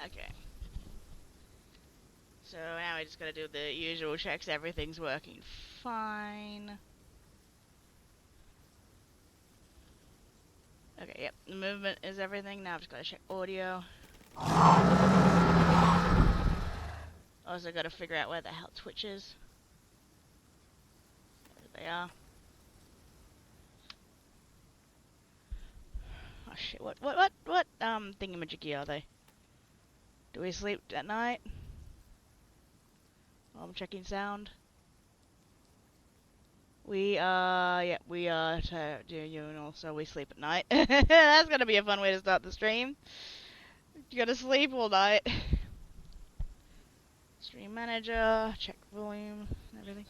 Okay. So now we just gotta do the usual checks. Everything's working fine. Okay, yep. The movement is everything. Now I've just gotta check audio. Also gotta figure out where the hell Twitch is. There they are. Oh shit, what thingamajiggy are they? Do we sleep at night? While I'm checking sound. We and also we sleep at night. That's gonna be a fun way to start the stream. You gotta sleep all night. Stream manager, check volume, and everything.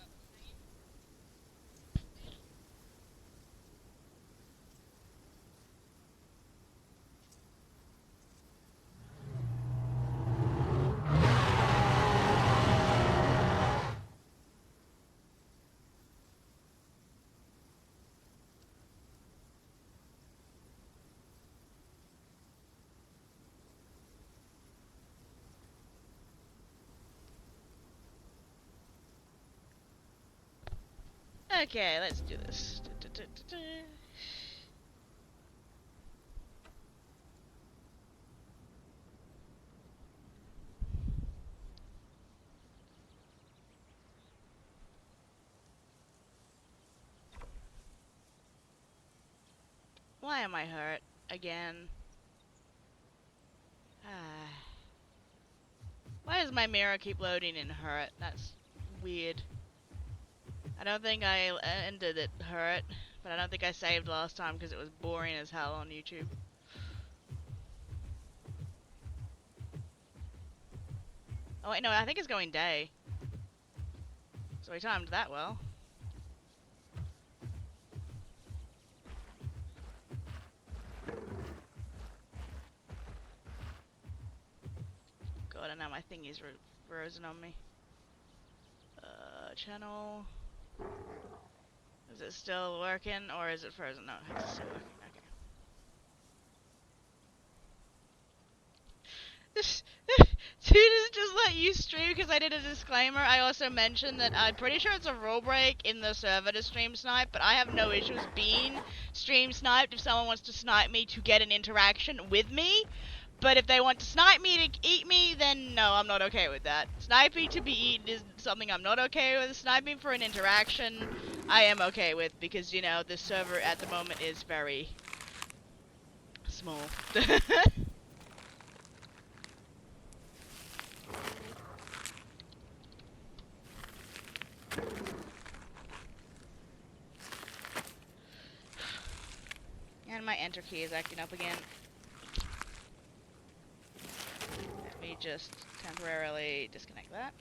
Okay, let's do this. Why am I hurt again? Why does my mirror keep loading in hurt? That's weird. I don't think I ended it hurt, but I don't think I saved last time because it was boring as hell on YouTube. Oh wait, no, I think it's going day. So we timed that well. God, and now my thingy's frozen on me. Channel. Is it still working or is it frozen? No, it's still working. Okay. Dude, just let you stream because I did a disclaimer. I also mentioned that I'm pretty sure it's a rule break in the server to stream snipe, but I have no issues being stream sniped if someone wants to snipe me to get an interaction with me. But if they want to snipe me to eat me, then no, I'm not okay with that. Sniping to be eaten is something I'm not okay with. Sniping for an interaction, I am okay with because, you know, the server at the moment is very small. And my enter key is acting up again. Let me just temporarily disconnect that.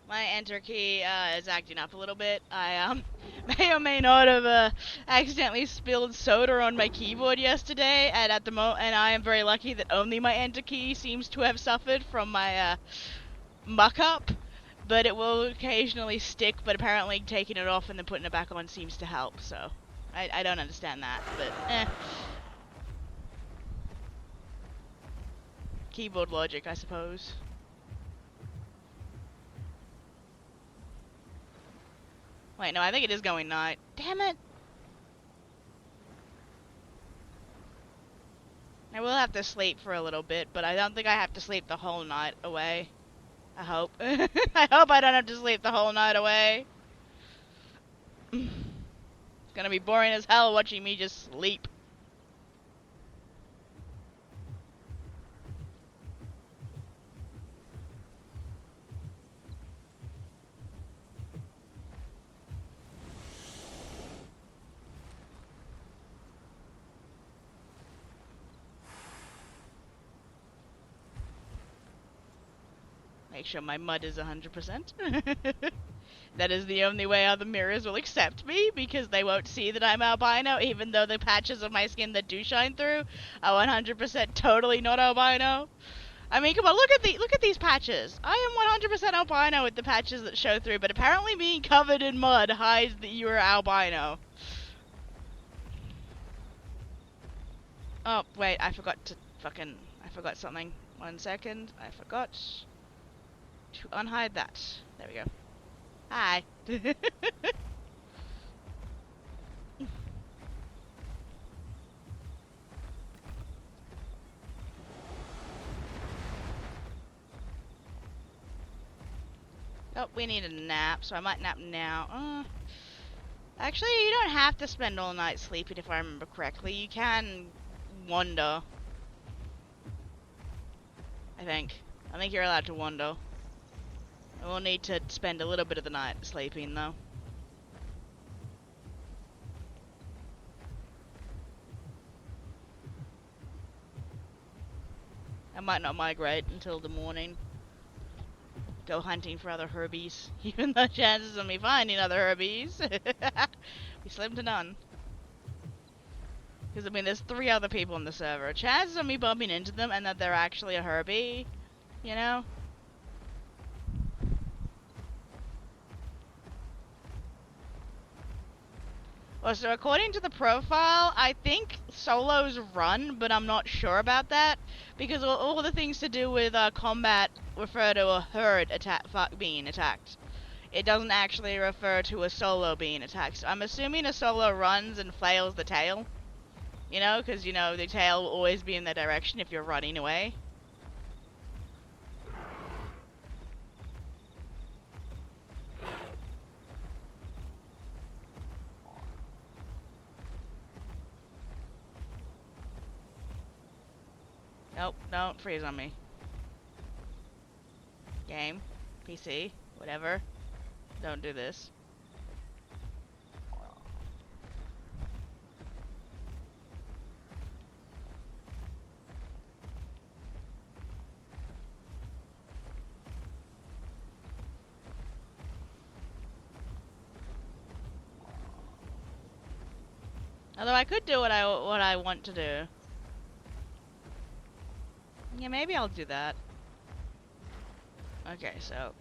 My enter key is acting up a little bit. I may or may not have accidentally spilled soda on my keyboard yesterday, and and I am very lucky that only my enter key seems to have suffered from my muck up. But it will occasionally stick. But apparently taking it off and then putting it back on seems to help. So I don't understand that, but keyboard logic, I suppose. Wait, no, I think it is going night. Damn it! I will have to sleep for a little bit, but I don't think I have to sleep the whole night away. I hope. I hope I don't have to sleep the whole night away. It's gonna be boring as hell watching me just sleep. Make sure my mud is 100%. That is the only way other mirrors will accept me, because they won't see that I'm albino, even though the patches of my skin that do shine through are 100% totally not albino. I mean, come on, look at these patches. I am 100% albino with the patches that show through, but apparently being covered in mud hides that you are albino. Oh, wait, I forgot something. 1 second. I forgot to unhide that. There we go. Hi. Oh, we need a nap, so I might nap now. Actually, you don't have to spend all night sleeping if I remember correctly. You can wander. I think you're allowed to wander. I will need to spend a little bit of the night sleeping, though. I might not migrate until the morning. Go hunting for other herbies. Even though chances of me finding other herbies be slim to none. Because, I mean, there's 3 other people on the server. Chances of me bumping into them and that they're actually a herbie, you know? Well, so according to the profile, I think solos run, but I'm not sure about that. Because all the things to do with combat refer to a herd being attacked. It doesn't actually refer to a solo being attacked. So I'm assuming a solo runs and flails the tail. You know, because, you know, the tail will always be in that direction if you're running away. Nope, don't freeze on me. Game, PC, whatever. Don't do this. Although I could do what I want to do. Yeah, maybe I'll do that. Okay, so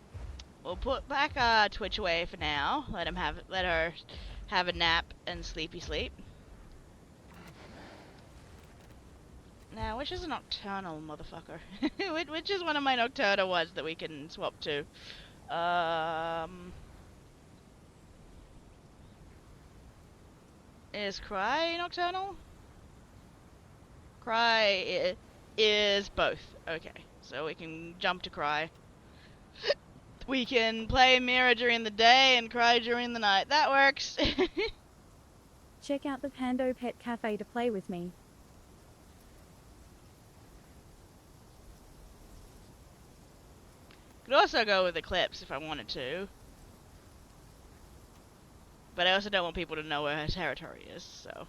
we'll put back Twitch away for now. Let her have a nap and sleepy sleep. Now, which is a nocturnal motherfucker? Which is one of my nocturnal ones that we can swap to? Is Cry nocturnal? Cry is both. Okay, so we can jump to Cry. We can play Mirror during the day and Cry during the night. That works. Check out the Pando Pet Cafe to play with me. Could also go with Eclipse if I wanted to. But I also don't want people to know where her territory is, so.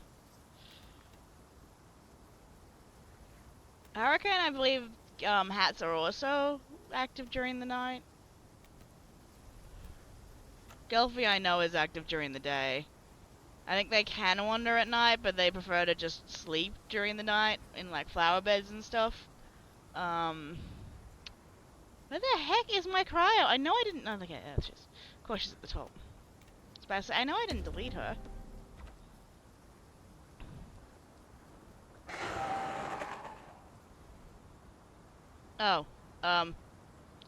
Hurricane, I believe, hats are also active during the night. Gelfie, I know, is active during the day. I think they can wander at night, but they prefer to just sleep during the night in, like, flower beds and stuff. Where the heck is my cryo? I know I didn't. Oh, okay, that's just. Of course, she's at the top. I know I didn't delete her. Oh, I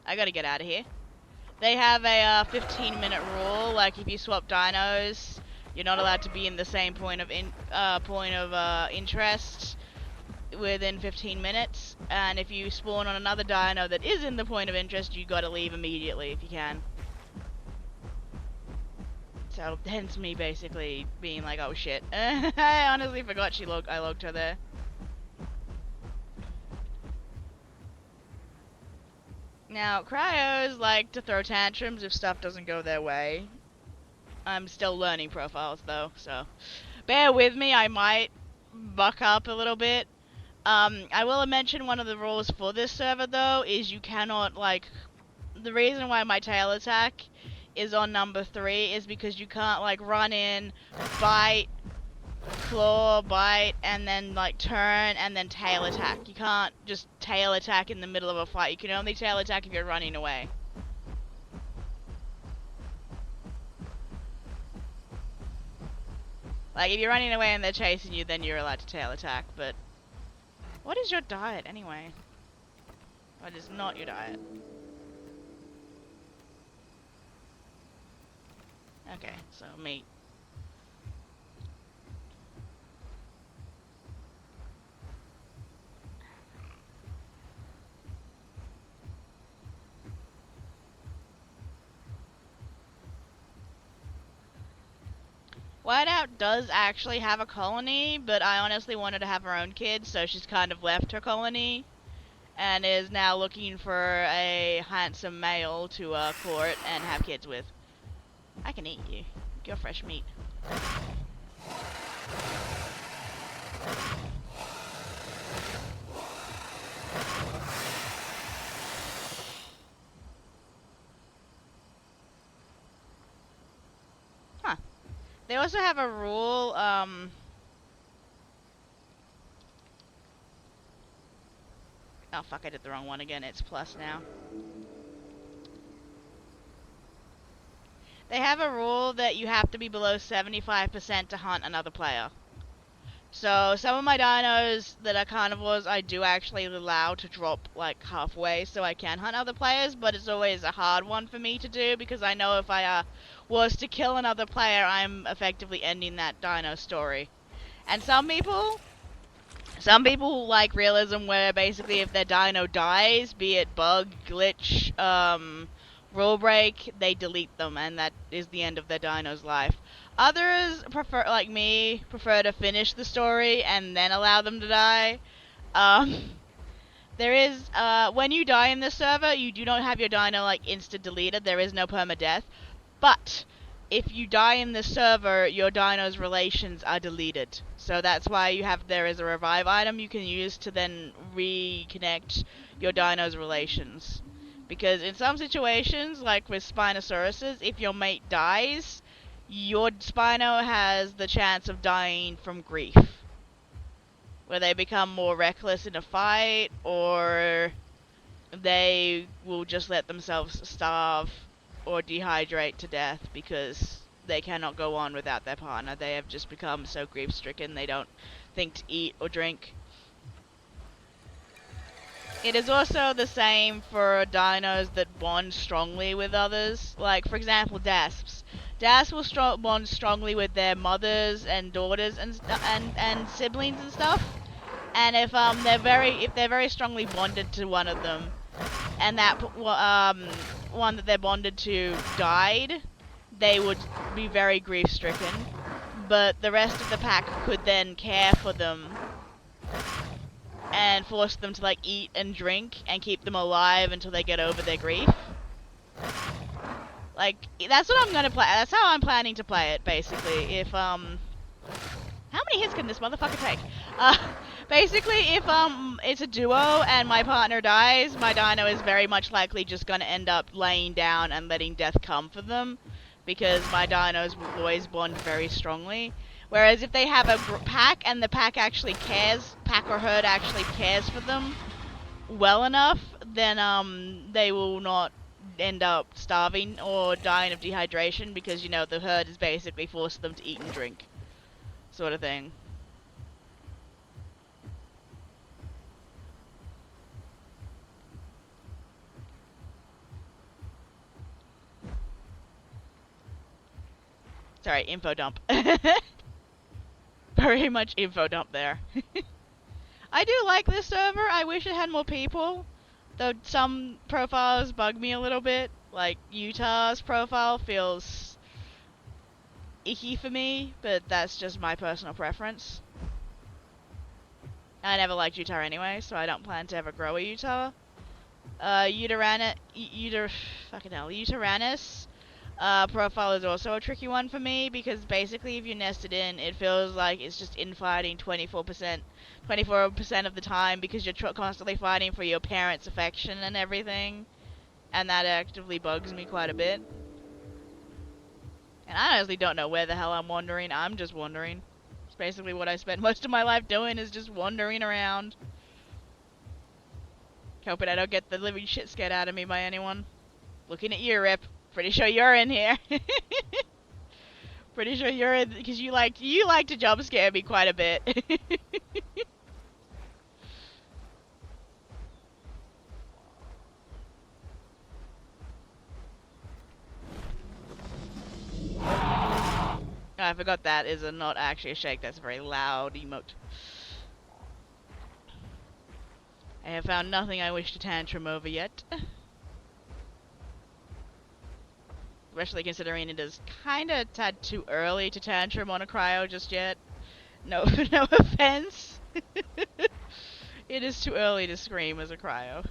gotta get out of here. They have a 15-minute rule. Like, if you swap dinos, you're not allowed to be in the same point of interest within 15 minutes. And if you spawn on another dino that is in the point of interest, you gotta leave immediately if you can. So, hence me basically being like, oh shit. I honestly forgot I logged her there. Now, cryos like to throw tantrums if stuff doesn't go their way. I'm still learning profiles though, so bear with me, I might buck up a little bit. I will mention one of the rules for this server though is you cannot like the reason why my tail attack is on number 3 is because you can't like run in, bite, claw, bite, and then like turn and then tail attack. You can't just tail attack in the middle of a fight. You can only tail attack if you're running away. Like if you're running away and they're chasing you, then you're allowed to tail attack. But what is your diet anyway? What is not your diet? Okay, so meat. Whiteout does actually have a colony, but I honestly wanted to have her own kids, so she's kind of left her colony and is now looking for a handsome male to court and have kids with. I can eat you. You're fresh meat. Huh. They also have a rule, oh fuck, I did the wrong one again. It's plus now. They have a rule that you have to be below 75% to hunt another player. So some of my dinos that are carnivores, I do actually allow to drop like halfway so I can hunt other players, but it's always a hard one for me to do because I know if I was to kill another player, I'm effectively ending that dino story. And some people like realism where basically if their dino dies, be it bug, glitch, rule break, they delete them and that is the end of their dino's life. Others prefer, like me, prefer to finish the story and then allow them to die. Um, there is, when you die in this server, you do not have your dino like insta deleted. There is no permadeath. But if you die in the server, your dino's relations are deleted. So that's why there is a revive item you can use to then reconnect your dino's relations. Because in some situations, like with Spinosauruses, if your mate dies, your Spino has the chance of dying from grief. Where they become more reckless in a fight, or they will just let themselves starve or dehydrate to death because they cannot go on without their partner. They have just become so grief stricken they don't think to eat or drink. It is also the same for dinos that bond strongly with others. Like, for example, dasps. Dasps will bond strongly with their mothers and daughters and siblings and stuff. And if they're very strongly bonded to one of them, and that one that they're bonded to died, they would be very grief stricken. But the rest of the pack could then care for them and force them to like eat and drink and keep them alive until they get over their grief. Like that's what I'm gonna play. That's how I'm planning to play it, basically. If how many hits can this motherfucker take? Basically, if it's a duo and my partner dies, my dino is very much likely just gonna end up laying down and letting death come for them, because my dinos will always bond very strongly. Whereas if they have a pack and the pack actually cares, pack or herd actually cares for them well enough, then they will not end up starving or dying of dehydration because, you know, the herd has basically forced them to eat and drink, sort of thing. Sorry, info dump. Very much info dump there. I do like this server. I wish it had more people. Though some profiles bug me a little bit. Like, Utah's profile feels icky for me, but that's just my personal preference. I never liked Utah anyway, so I don't plan to ever grow a Utah. Utaranus profile is also a tricky one for me because basically if you nest it in, it feels like it's just infighting 24% of the time because you're constantly fighting for your parents' affection and everything. and that actively bugs me quite a bit. And I honestly don't know where the hell I'm wandering. I'm just wandering. It's basically what I spent most of my life doing, is just wandering around. Hoping I don't get the living shit scared out of me by anyone. Looking at you, Rip. Pretty sure you're in here. Pretty sure you're in, because you like to jump scare me quite a bit. I forgot that is not actually a shake. That's a very loud emote. I have found nothing I wish to tantrum over yet. Especially considering it is kinda a tad too early to tantrum on a cryo just yet. No, no offense. It is too early to scream as a cryo.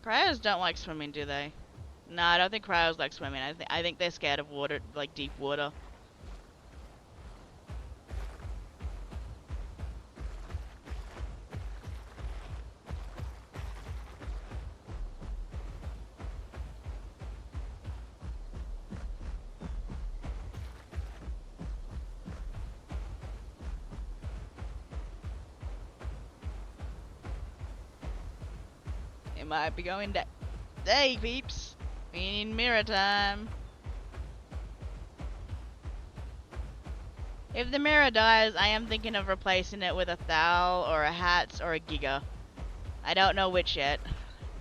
Cryos don't like swimming, do they? No, I don't think cryos like swimming. I think they're scared of water, like deep water. It might be going down. Hey, peeps. We need mirror time. If the mirror dies, I am thinking of replacing it with a Thal or a Hats or a Giga. I don't know which yet.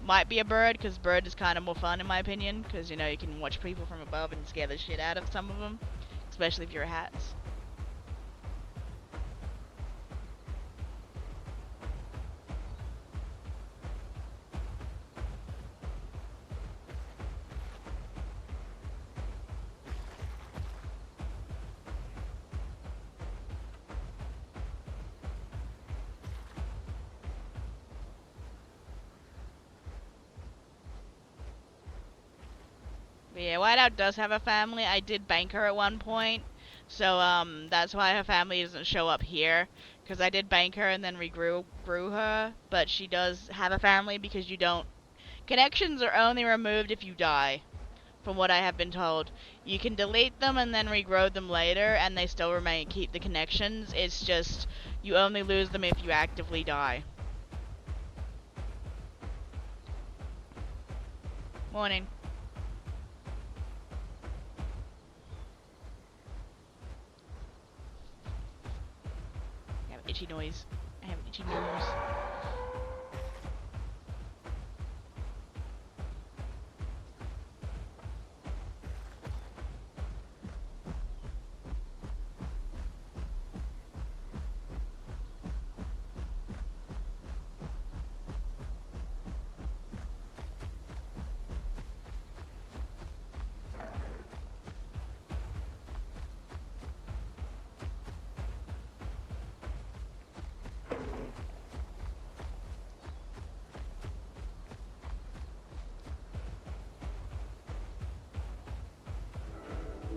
Might be a bird, because bird is kind of more fun in my opinion, because, you know, you can watch people from above and scare the shit out of some of them. Especially if you're a Hats. But yeah, Whiteout does have a family. I did bank her at one point. So, that's why her family doesn't show up here. Because I did bank her and then grew her. But she does have a family because you don't... Connections are only removed if you die, from what I have been told. You can delete them and then regrow them later, and they still remain, keep the connections. It's just, you only lose them if you actively die. Morning. I have itchy noise. I have itchy nose.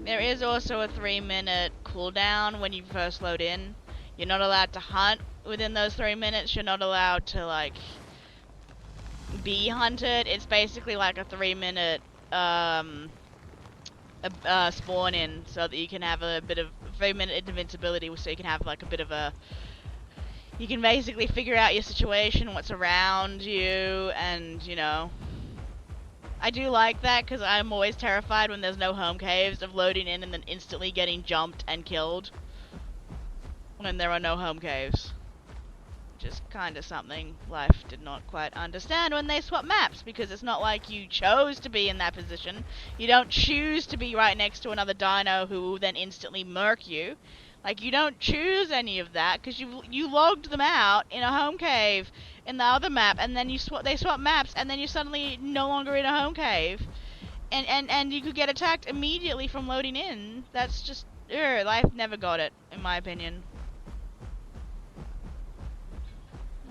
There is also a 3-minute cooldown when you first load in. You're not allowed to hunt within those 3 minutes. You're not allowed to, like, be hunted. It's basically like a 3-minute, spawn in, so that you can have a bit of 3-minute invincibility, so you can have, like, a bit of a... You can basically figure out your situation, what's around you, and, you know... I do like that, because I'm always terrified when there's no home caves of loading in and then instantly getting jumped and killed when there are no home caves. Just kind of something life did not quite understand when they swapped maps, because it's not like you chose to be in that position. You don't choose to be right next to another dino who will then instantly murk you. Like, you don't choose any of that, because you logged them out in a home cave in the other map, and then they swap maps, and then you're suddenly no longer in a home cave. And you could get attacked immediately from loading in. That's just life never got it, in my opinion.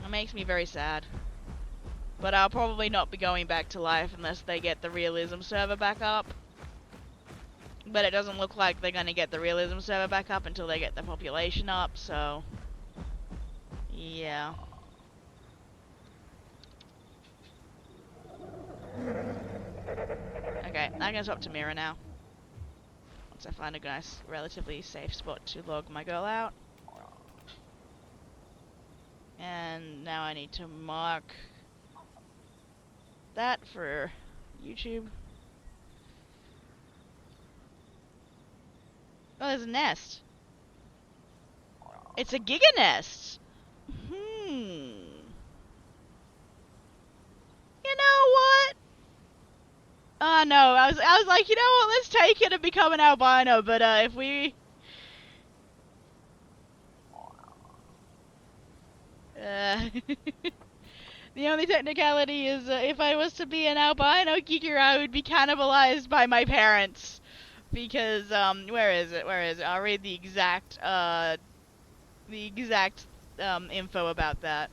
It makes me very sad. But I'll probably not be going back to life unless they get the realism server back up. But it doesn't look like they're gonna get the realism server back up until they get the population up, so... yeah. Okay, I'm gonna swap to Mira now. Once I find a nice, relatively safe spot to log my girl out. And now I need to mark that for YouTube. Oh, there's a nest. It's a giga nest. You know what? No, I was like, you know what? Let's take it and become an albino. But if we, the only technicality is if I was to be an albino giger, I would be cannibalized by my parents. Because where is it? Where is it? I'll read the exact info about that.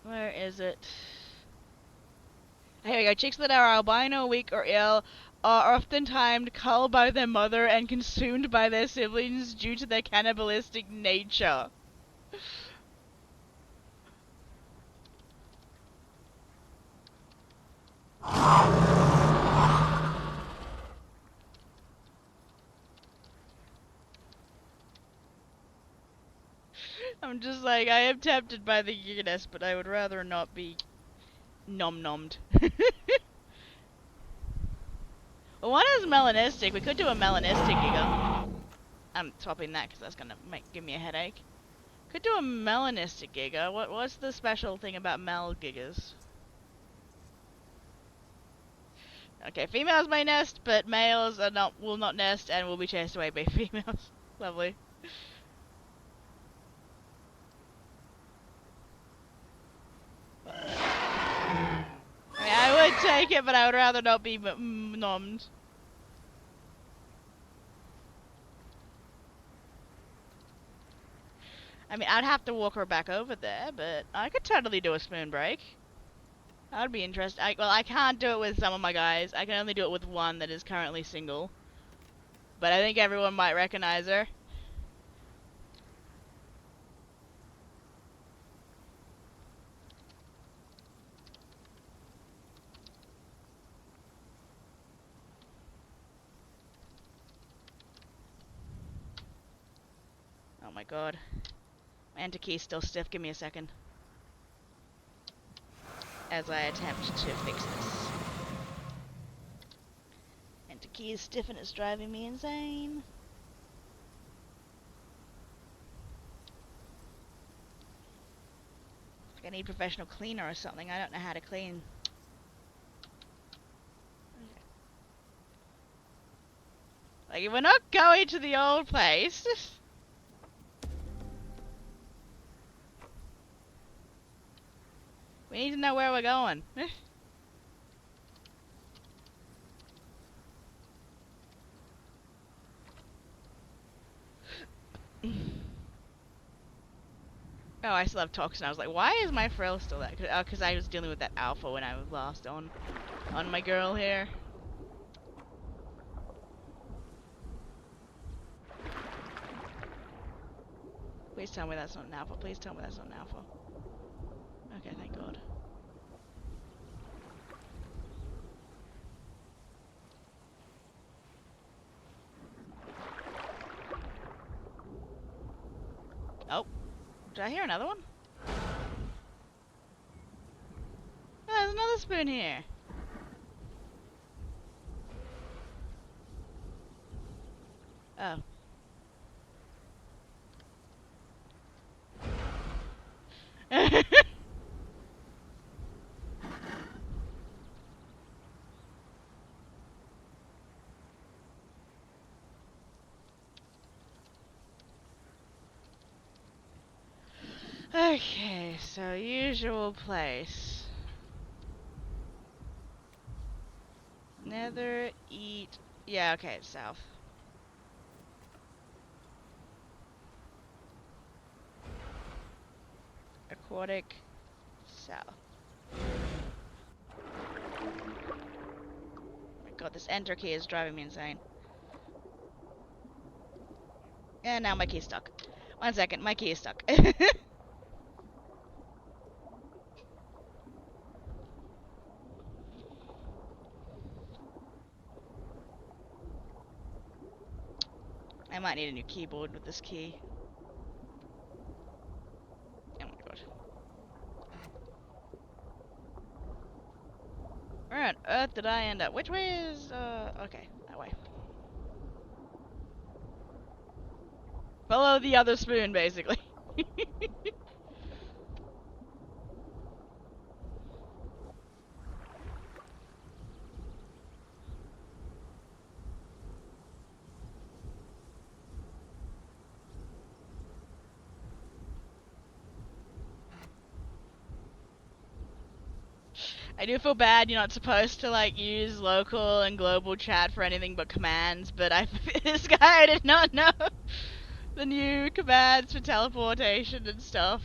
Where is it? Here we go. Chicks that are albino, weak, or ill are oftentimes culled by their mother and consumed by their siblings due to their cannibalistic nature. I'm just like, I am tempted by the giganess, but I would rather not be nom-nommed. Well, one is melanistic. We could do a melanistic giga. I'm swapping that because that's gonna give me a headache. Could do a melanistic giga. What's the special thing about mel gigas? Okay, females may nest, but males will not nest and will be chased away by females. Lovely. I mean, I would take it, but I would rather not be nommed. I mean, I'd have to walk her back over there, but I could totally do a spoon break. That would be interesting. Well, I can't do it with some of my guys. I can only do it with one that is currently single. But I think everyone might recognize her. Oh my god. My enter key is still stiff. Give me a second. As I attempt to fix this. Enter key is stiff and it's driving me insane. I need professional cleaner or something. I don't know how to clean. Okay. Like, if we're not going to the old place... we need to know where we're going. Oh, I still have toxin. I was like, why is my frill still there? Because I was dealing with that alpha when I was last on my girl here. Please tell me that's not an alpha. Please tell me that's not an alpha. Okay, thank God. Oh, did I hear another one? Oh, there's another spoon here. Oh. Okay, so usual place. Nether, eat. Yeah, okay, it's south. Aquatic, south. Oh my god, this enter key is driving me insane. And now my key's stuck. 1 second, my key is stuck. I might need a new keyboard with this key. Oh my god. Where on earth did I end up? Which way is, okay, that way. Follow the other spoon, basically. I do feel bad you're not supposed to, like, use local and global chat for anything but commands, but this guy did not know the new commands for teleportation and stuff.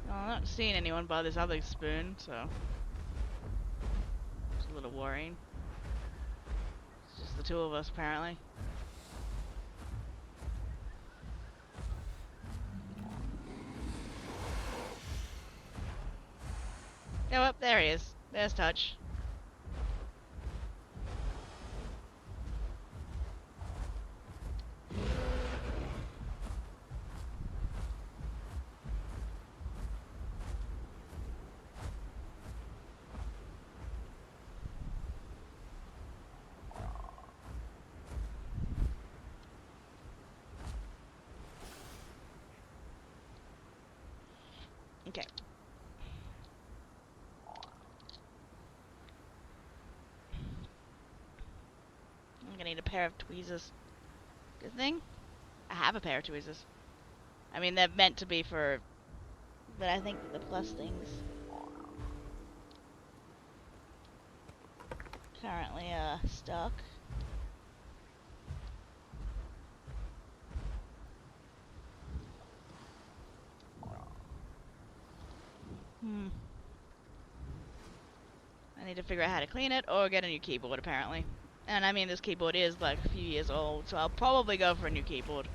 Well, I'm not seeing anyone by this other spoon, so it's a little worrying. It's just the two of us, apparently. Oh, up there he is. There's Touch. Okay. I'm gonna need a pair of tweezers. Good thing I have a pair of tweezers. I mean, they're meant to be for, but I think the plus things currently stuck. I need to figure out how to clean it or get a new keyboard, apparently. And I mean, this keyboard is like a few years old, so I'll probably go for a new keyboard.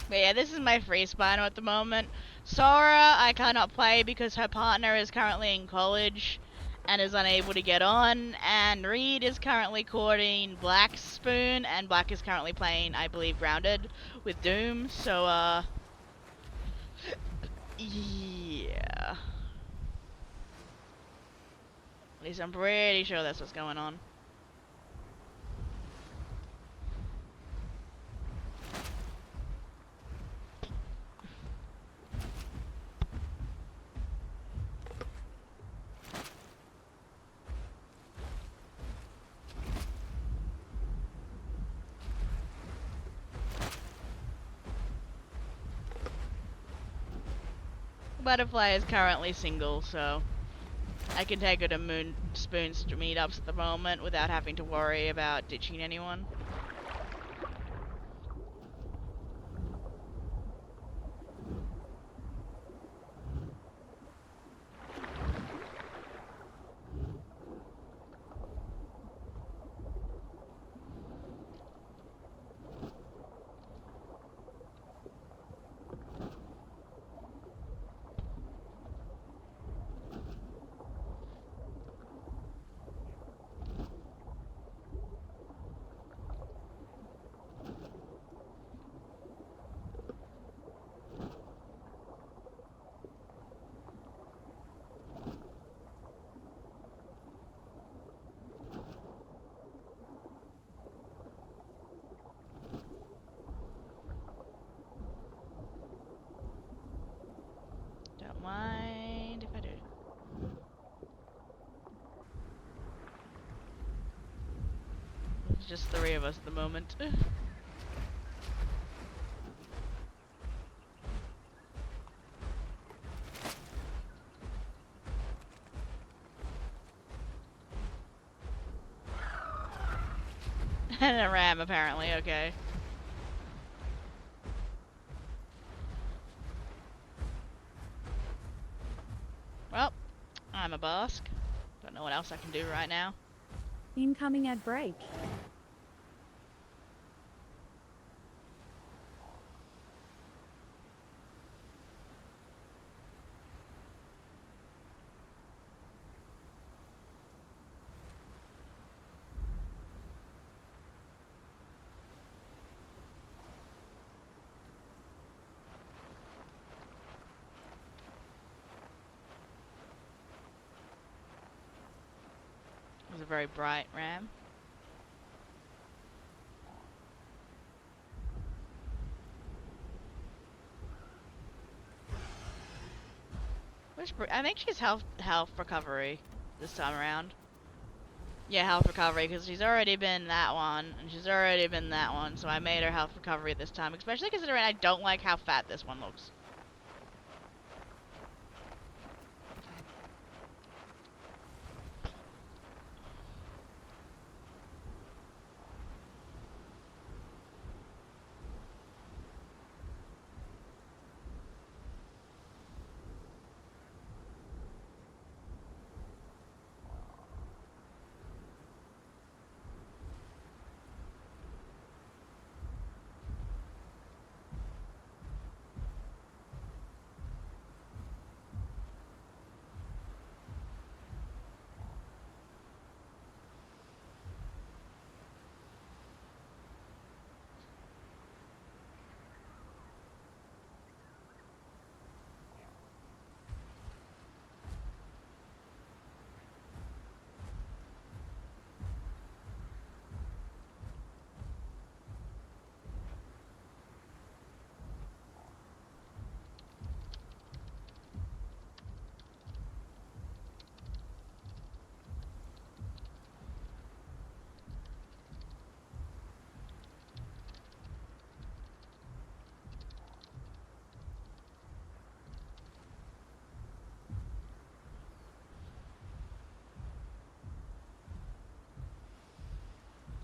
But yeah, this is my free spawner at the moment. Sora, I cannot play because her partner is currently in college and is unable to get on. And Reed is currently courting Black Spoon, and Black is currently playing, I believe, Grounded with Doom. So, yeah. At least I'm pretty sure that's what's going on. Butterfly is currently single, so I can take her to Moon Spoon's meetups at the moment without having to worry about ditching anyone. Don't mind if I do. It's just 3 of us at the moment. And a ram, apparently, okay. Well, I'm a Bask. Don't know what else I can do right now. Incoming ad break. It was a very bright ram. I think she's health recovery this time around. Yeah, health recovery, because she's already been that one, and she's already been that one, so I made her health recovery this time, especially considering I don't like how fat this one looks.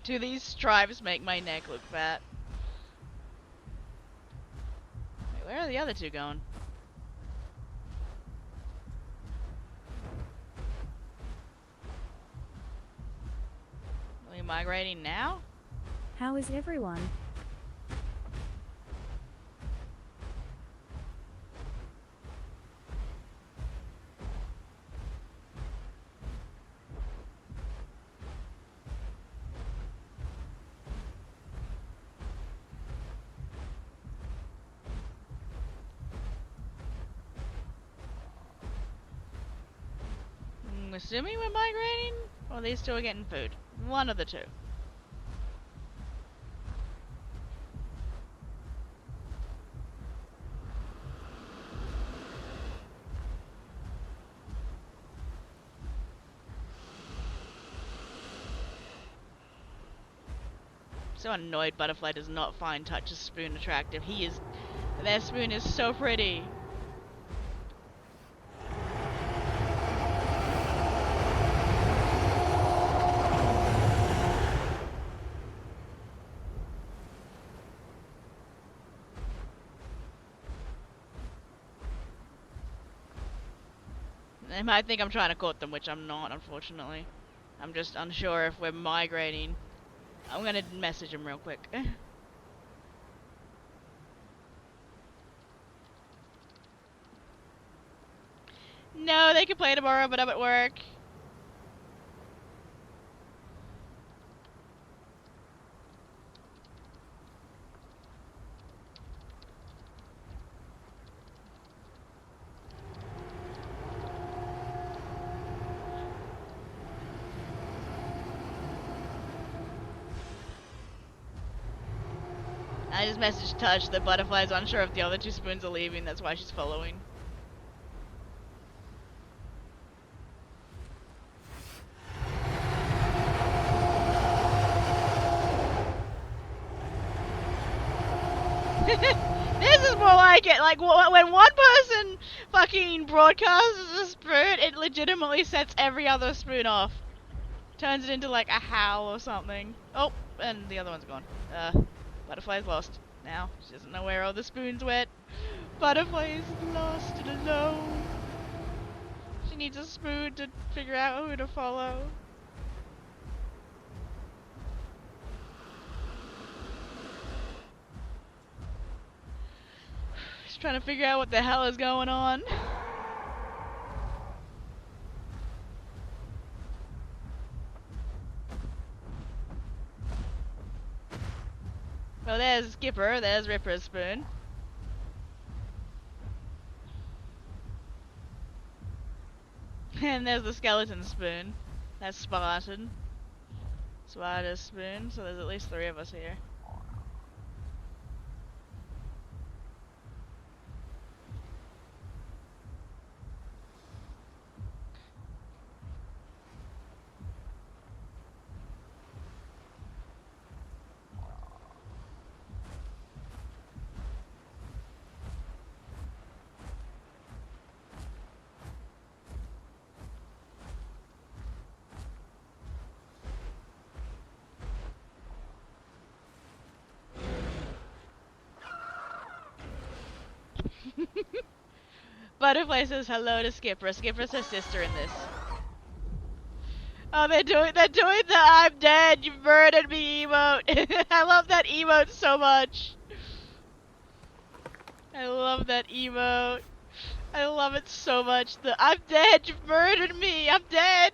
Do these stripes make my neck look fat? Wait, where are the other two going? Are we migrating now? How is everyone? I'm assuming we're migrating? Or are they still getting food? One of the two. So annoyed Butterfly does not find Touch's spoon attractive. Their spoon is so pretty. They might think I'm trying to court them, which I'm not, unfortunately. I'm just unsure if we're migrating. I'm gonna message him real quick. No, they can play tomorrow, but I'm at work. I just messaged Touch that Butterfly's unsure if the other two spoons are leaving, that's why she's following. This is more like it. Like, when one person fucking broadcasts a spoon, it legitimately sets every other spoon off. Turns it into, like, a howl or something. Oh, and the other one's gone. Butterfly's lost. Now, she doesn't know where all the spoons went. Butterfly is lost and alone. She needs a spoon to figure out who to follow. She's trying to figure out what the hell is going on. Well, there's Skipper, there's Ripper's spoon. And there's the skeleton spoon. That's Spartan. Spider spoon, so there's at least 3 of us here. Butterfly says hello to Skipper. Skipper's her sister in this. Oh, they're doing the "I'm dead, you murdered me" emote. I love that emote so much. I love that emote. I love it so much. The "I'm dead, you murdered me, I'm dead."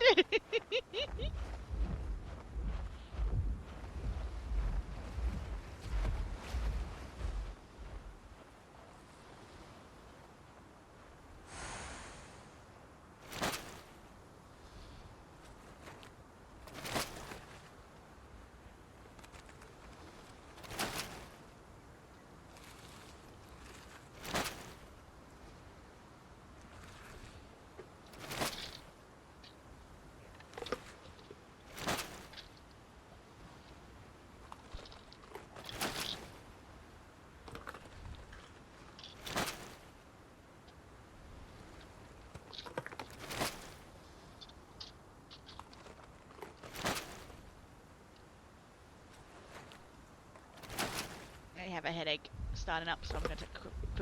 I have a headache starting up, so I'm gonna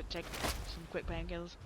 take some quick painkillers.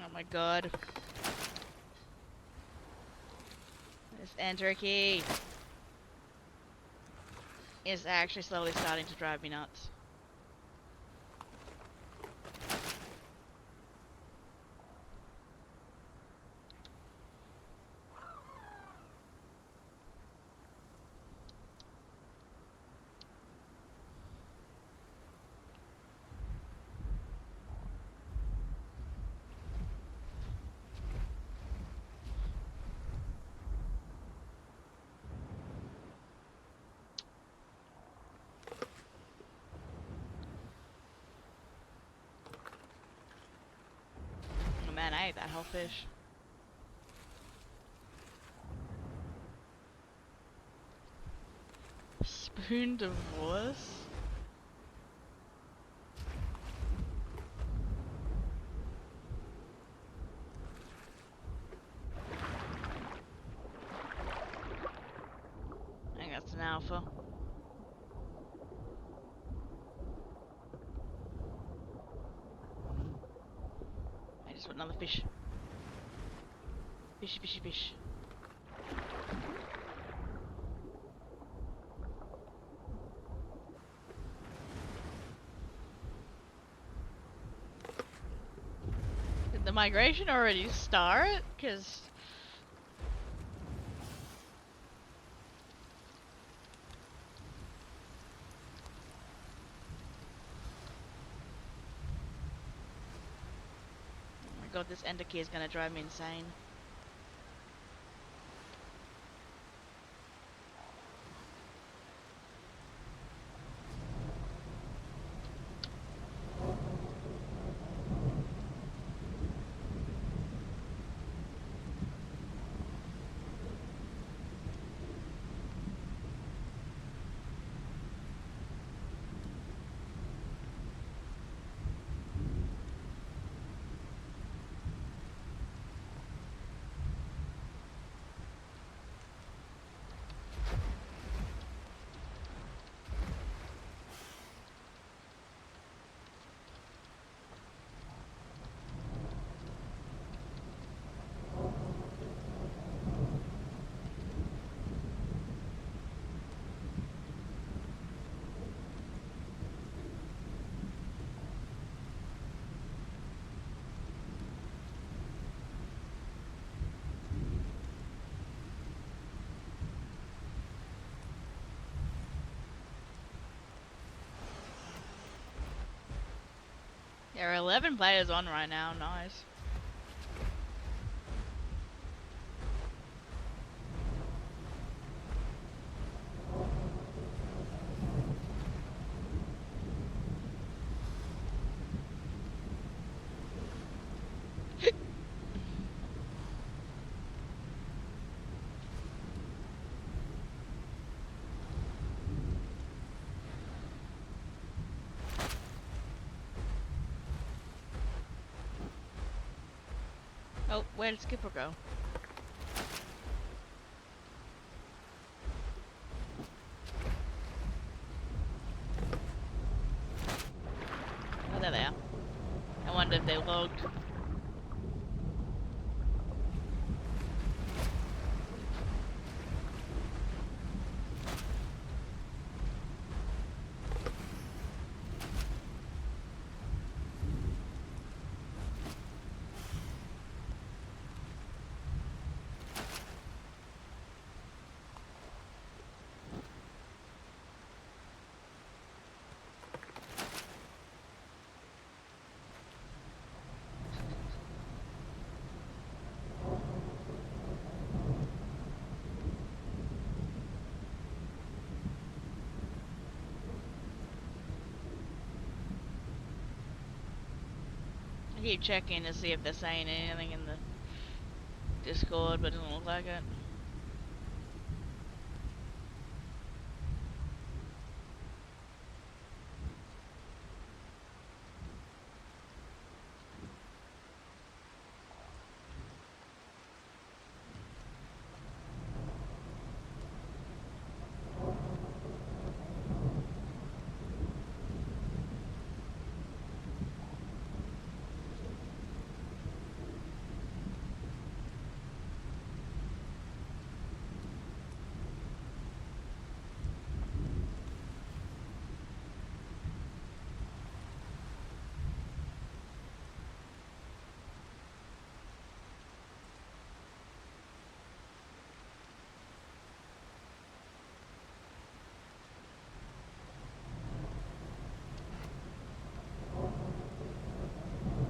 Oh my god. This enter key is actually slowly starting to drive me nuts. Man, I ate that whole fish. Spoon divorce? I think that's an alpha. I just want another fish. Fishy, fishy, fish. Did the migration already start? Cause oh my god, this ender key is gonna drive me insane. There are 11 players on right now, nice. Oh, where did Skipper go? Oh, there they are. I wonder if they logged. I keep checking to see if they're saying anything in the Discord, but it doesn't look like it.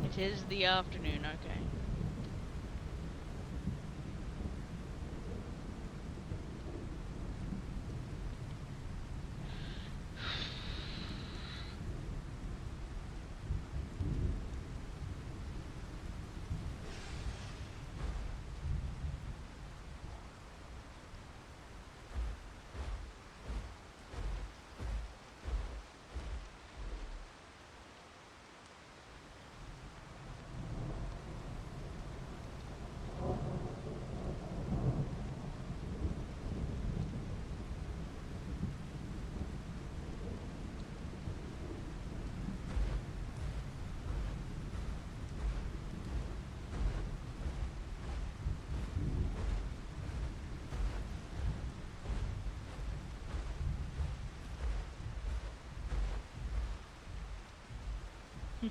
It is the afternoon, okay. Trying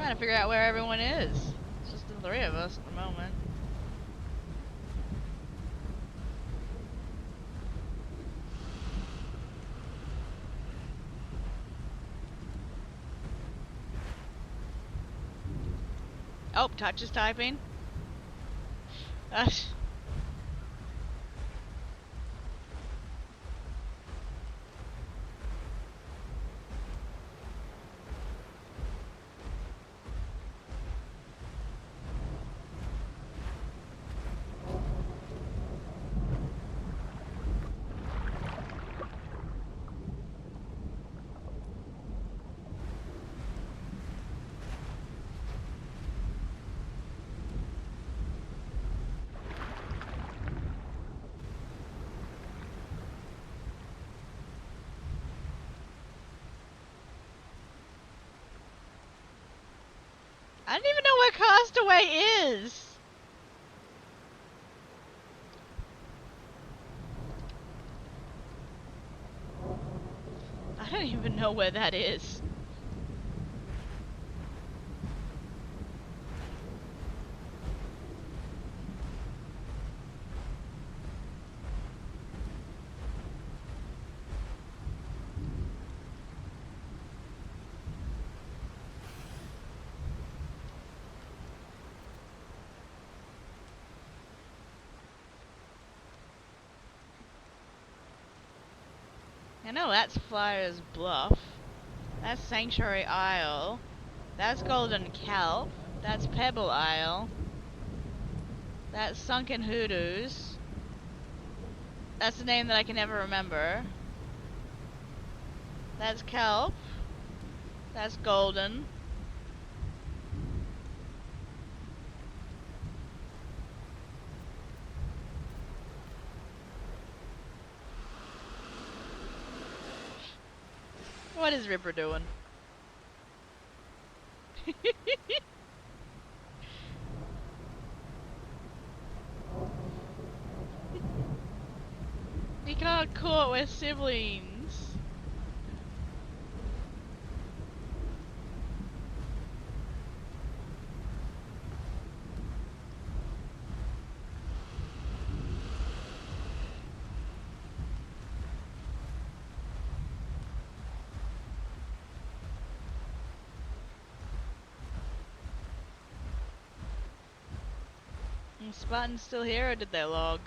to figure out where everyone is. It's just the three of us at the moment. Oh, Touch is typing. I don't even know where Castaway is. I don't even know where that is. I know that's Flyer's Bluff. That's Sanctuary Isle. That's Golden Kelp. That's Pebble Isle. That's Sunken Hoodoos. That's the name that I can never remember. That's Kelp. That's Golden. What is Ripper doing? We got caught with siblings. Is Spartan still here or did they log?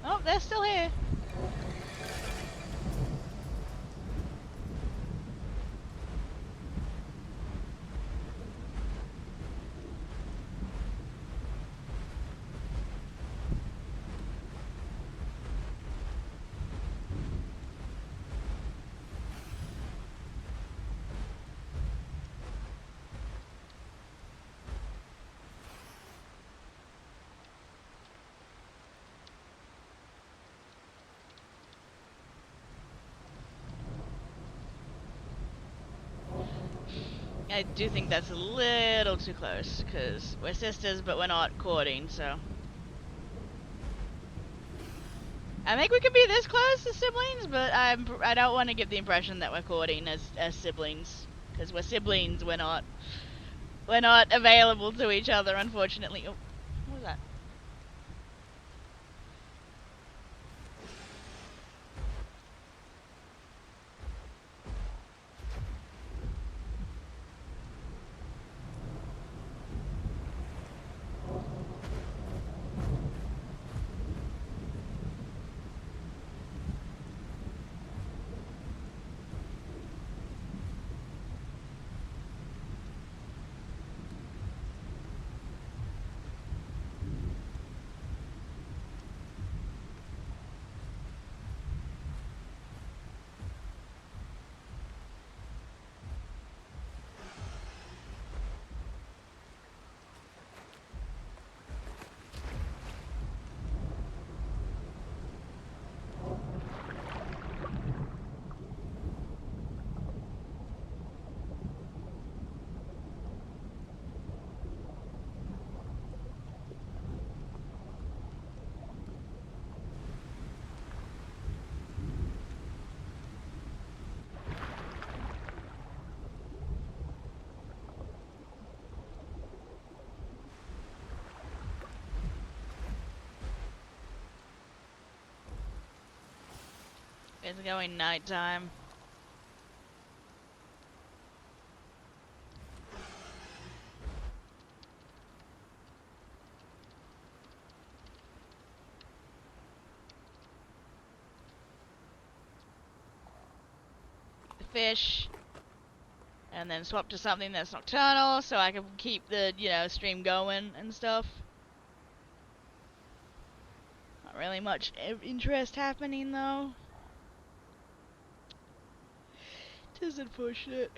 Oh, they're still here. I do think that's a little too close, because we're sisters, but we're not courting, so. I think we could be this close as siblings, but I don't want to give the impression that we're courting as siblings, because we're siblings. We're not available to each other, unfortunately. Oh, what was that? It's going nighttime. The fish. And then swap to something that's nocturnal so I can keep the, stream going and stuff. Not really much interest happening though. Tis unfortunate.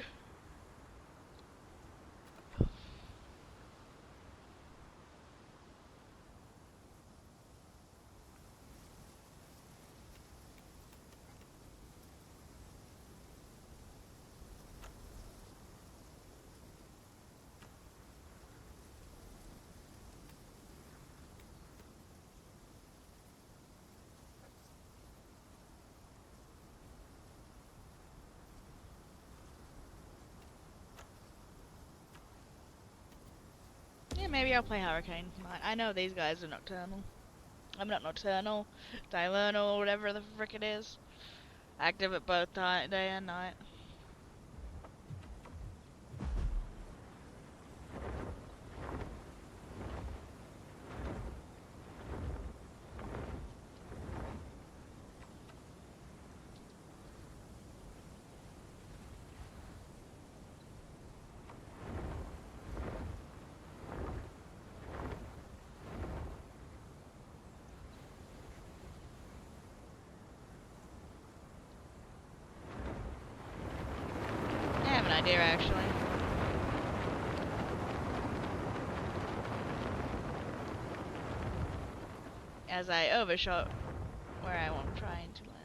Yeah, maybe I'll play Hurricane. I know these guys are nocturnal. I'm not nocturnal, diurnal, whatever the frick it is. Active at both day and night. I have an idea actually. As I overshot where I want trying to land.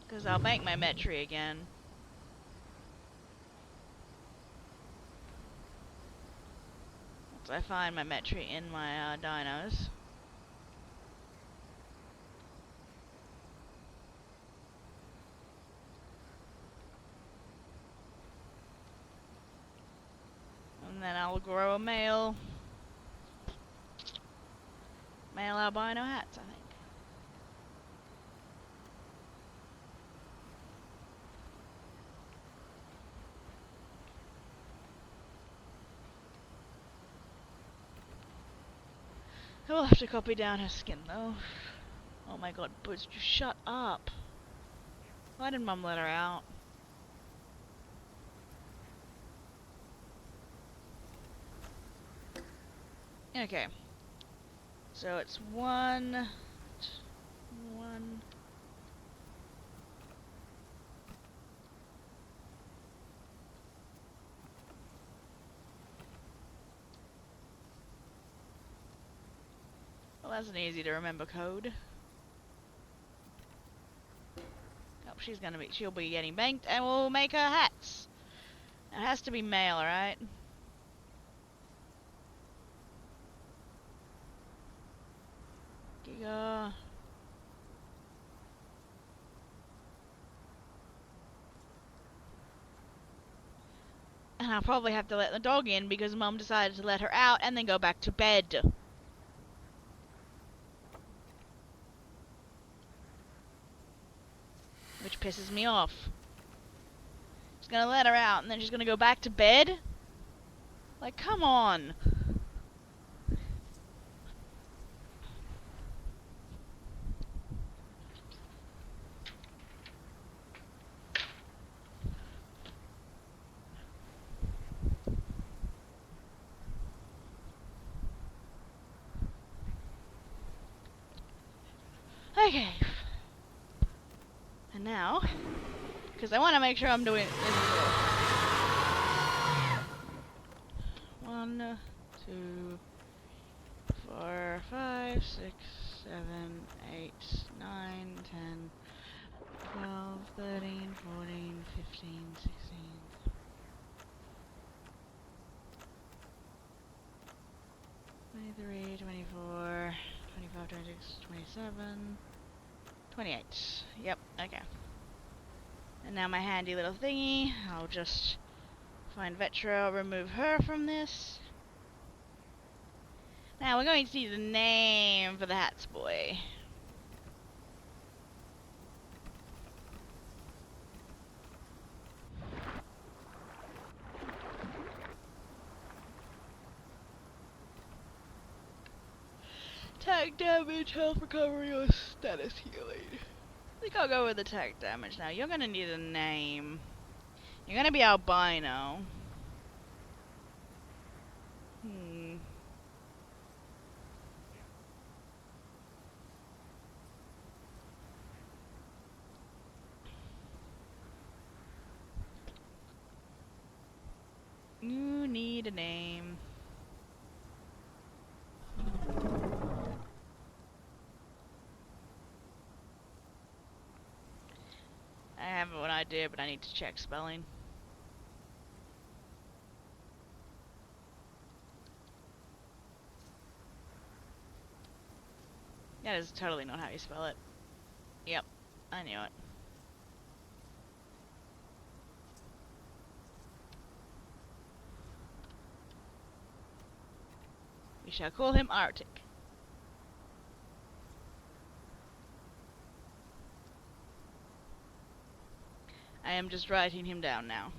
Because I'll bank my Metri again. Once I find my Metri in my dinos. And then I'll grow a male albino hats, I think. I will have to copy down her skin though. Oh my god, Boots, just shut up. Why did Mum let her out? Okay. So it's one. Well, that's an easy to remember code. Oh, she'll be getting banked, and we'll make her hats. It has to be male, right? Giga. And I'll probably have to let the dog in because Mum decided to let her out and then go back to bed. Which pisses me off. She's gonna let her out and then she's gonna go back to bed? Like, come on. Okay. And now, because I want to make sure I'm doing this well. 1, 2, 4, 5, 6, 7, 8, 9, 10, 12, 13, 14, 15, 16. 23, 24, 25, 26, 27. 28. Yep, okay. And now my handy little thingy, I'll just find Vetra, remove her from this. Now we're going to see the name for the Hats Boy. Attack damage, health recovery, or status healing. I think I'll go with attack damage now. You're gonna need a name. You're gonna be albino. Hmm. You need a name. I have an idea, but I need to check spelling. That is totally not how you spell it. Yep, I knew it. We shall call him Arctic. I am just writing him down now.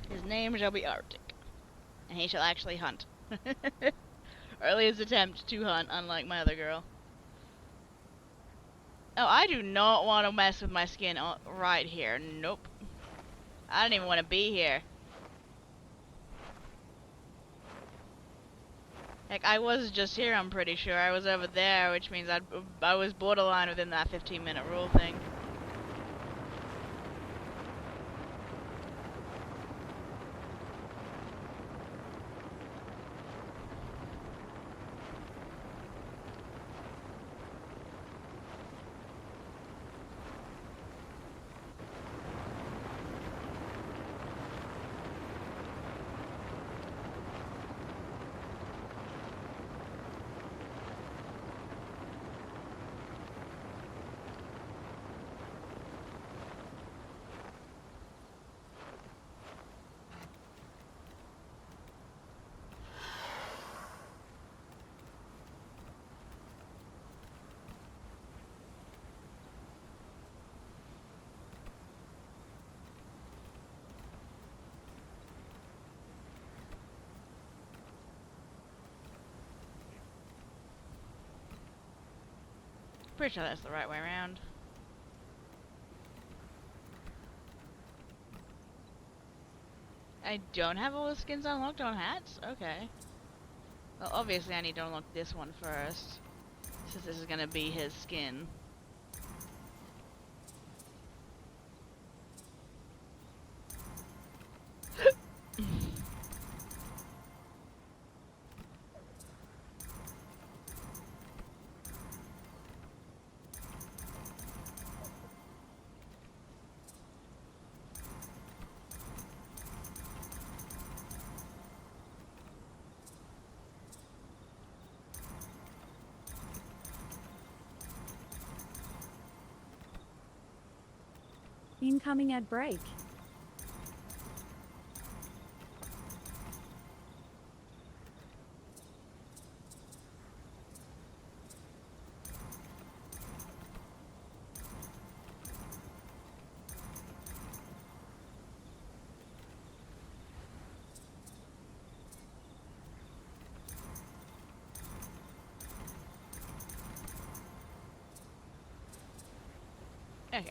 His name shall be Arctic, and he shall actually hunt. Earliest attempt to hunt, unlike my other girl. Oh, I do not want to mess with my skin right here. Nope. I don't even want to be here. Heck, I was just here, I'm pretty sure. I was over there, which means I was borderline within that 15-minute rule thing. Pretty sure that's the right way around. I don't have all the skins unlocked on hats? Okay. Well, obviously I need to unlock this one first, since this is gonna be his skin. Incoming ad break. Okay.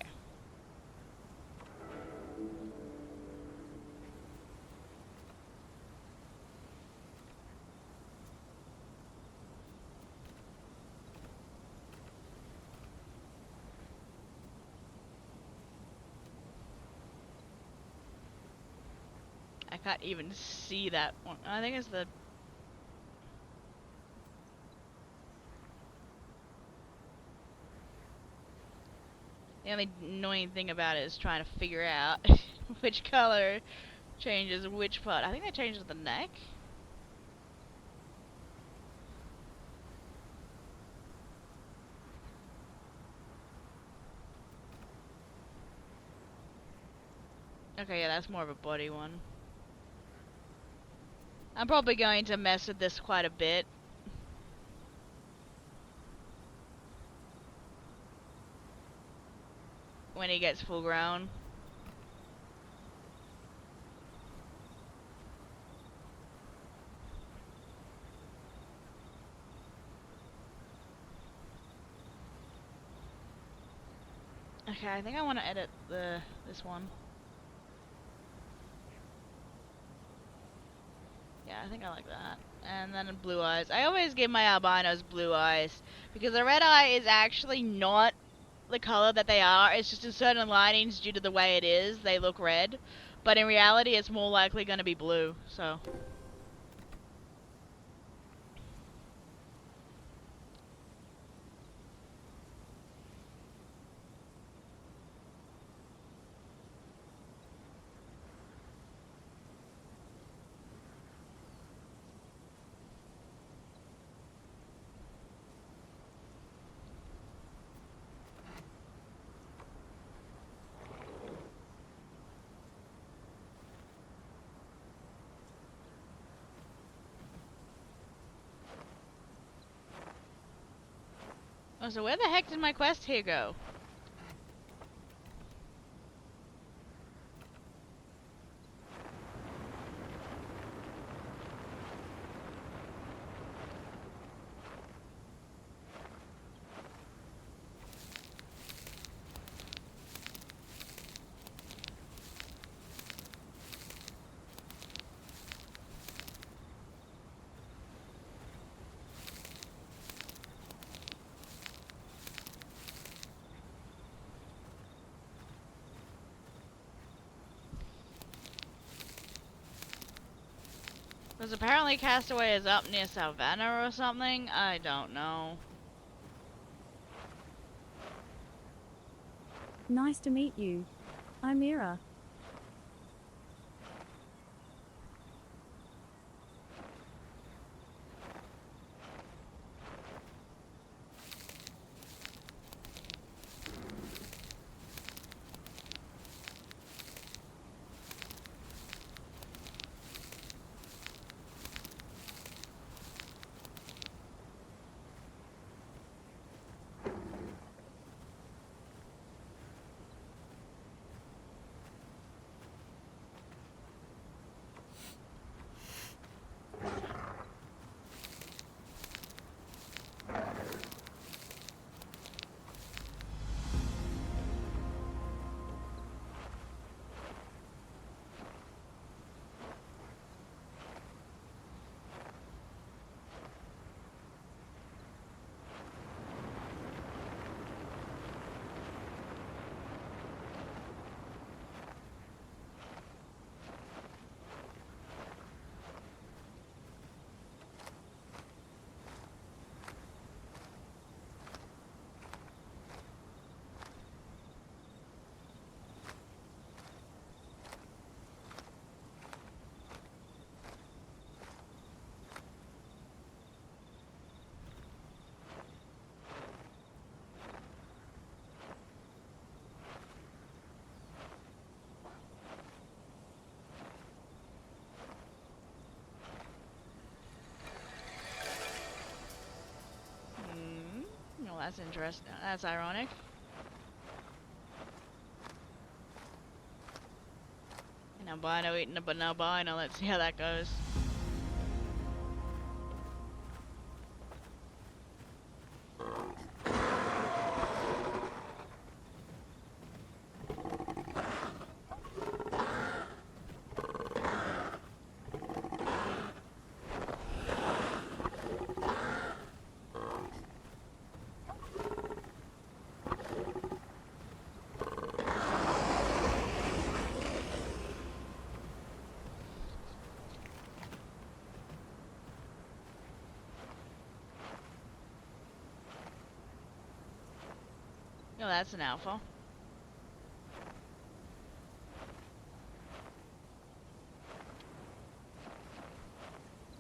Can't even see that one. I think it's the... The only annoying thing about it is trying to figure out which color changes which part. I think that changes the neck. Okay, yeah, that's more of a body one. I'm probably going to mess with this quite a bit. When he gets full grown. Okay, I think I want to edit this one. Yeah, I think I like that. And then blue eyes. I always give my albinos blue eyes because the red eye is actually not the color that they are. It's just in certain linings due to the way it is, they look red. But in reality, it's more likely going to be blue, so... Oh, so where the heck did my quest here go? Because apparently Castaway is up near Savannah or something? I don't know. Nice to meet you. I'm Mira. Well, that's interesting. That's ironic. An albino eating an albino. Let's see how that goes. Oh, that's an alpha.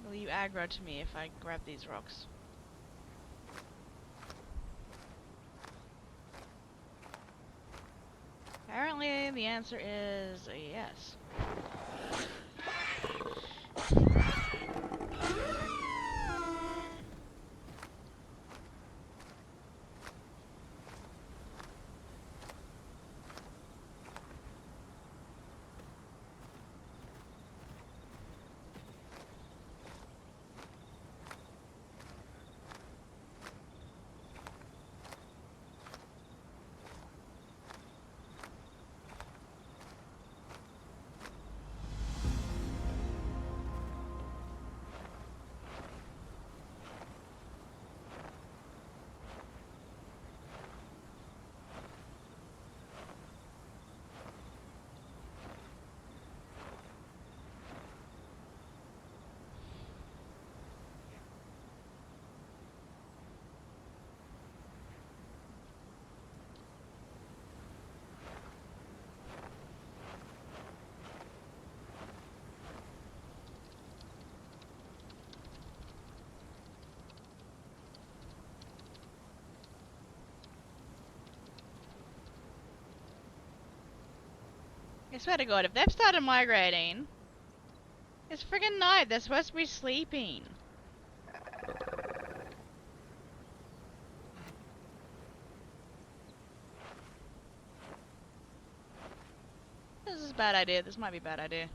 Will you aggro to me if I grab these rocks? Apparently, the answer is a yes. I swear to God, if they've started migrating, it's friggin' night. They're supposed to be sleeping. This is a bad idea. This might be a bad idea.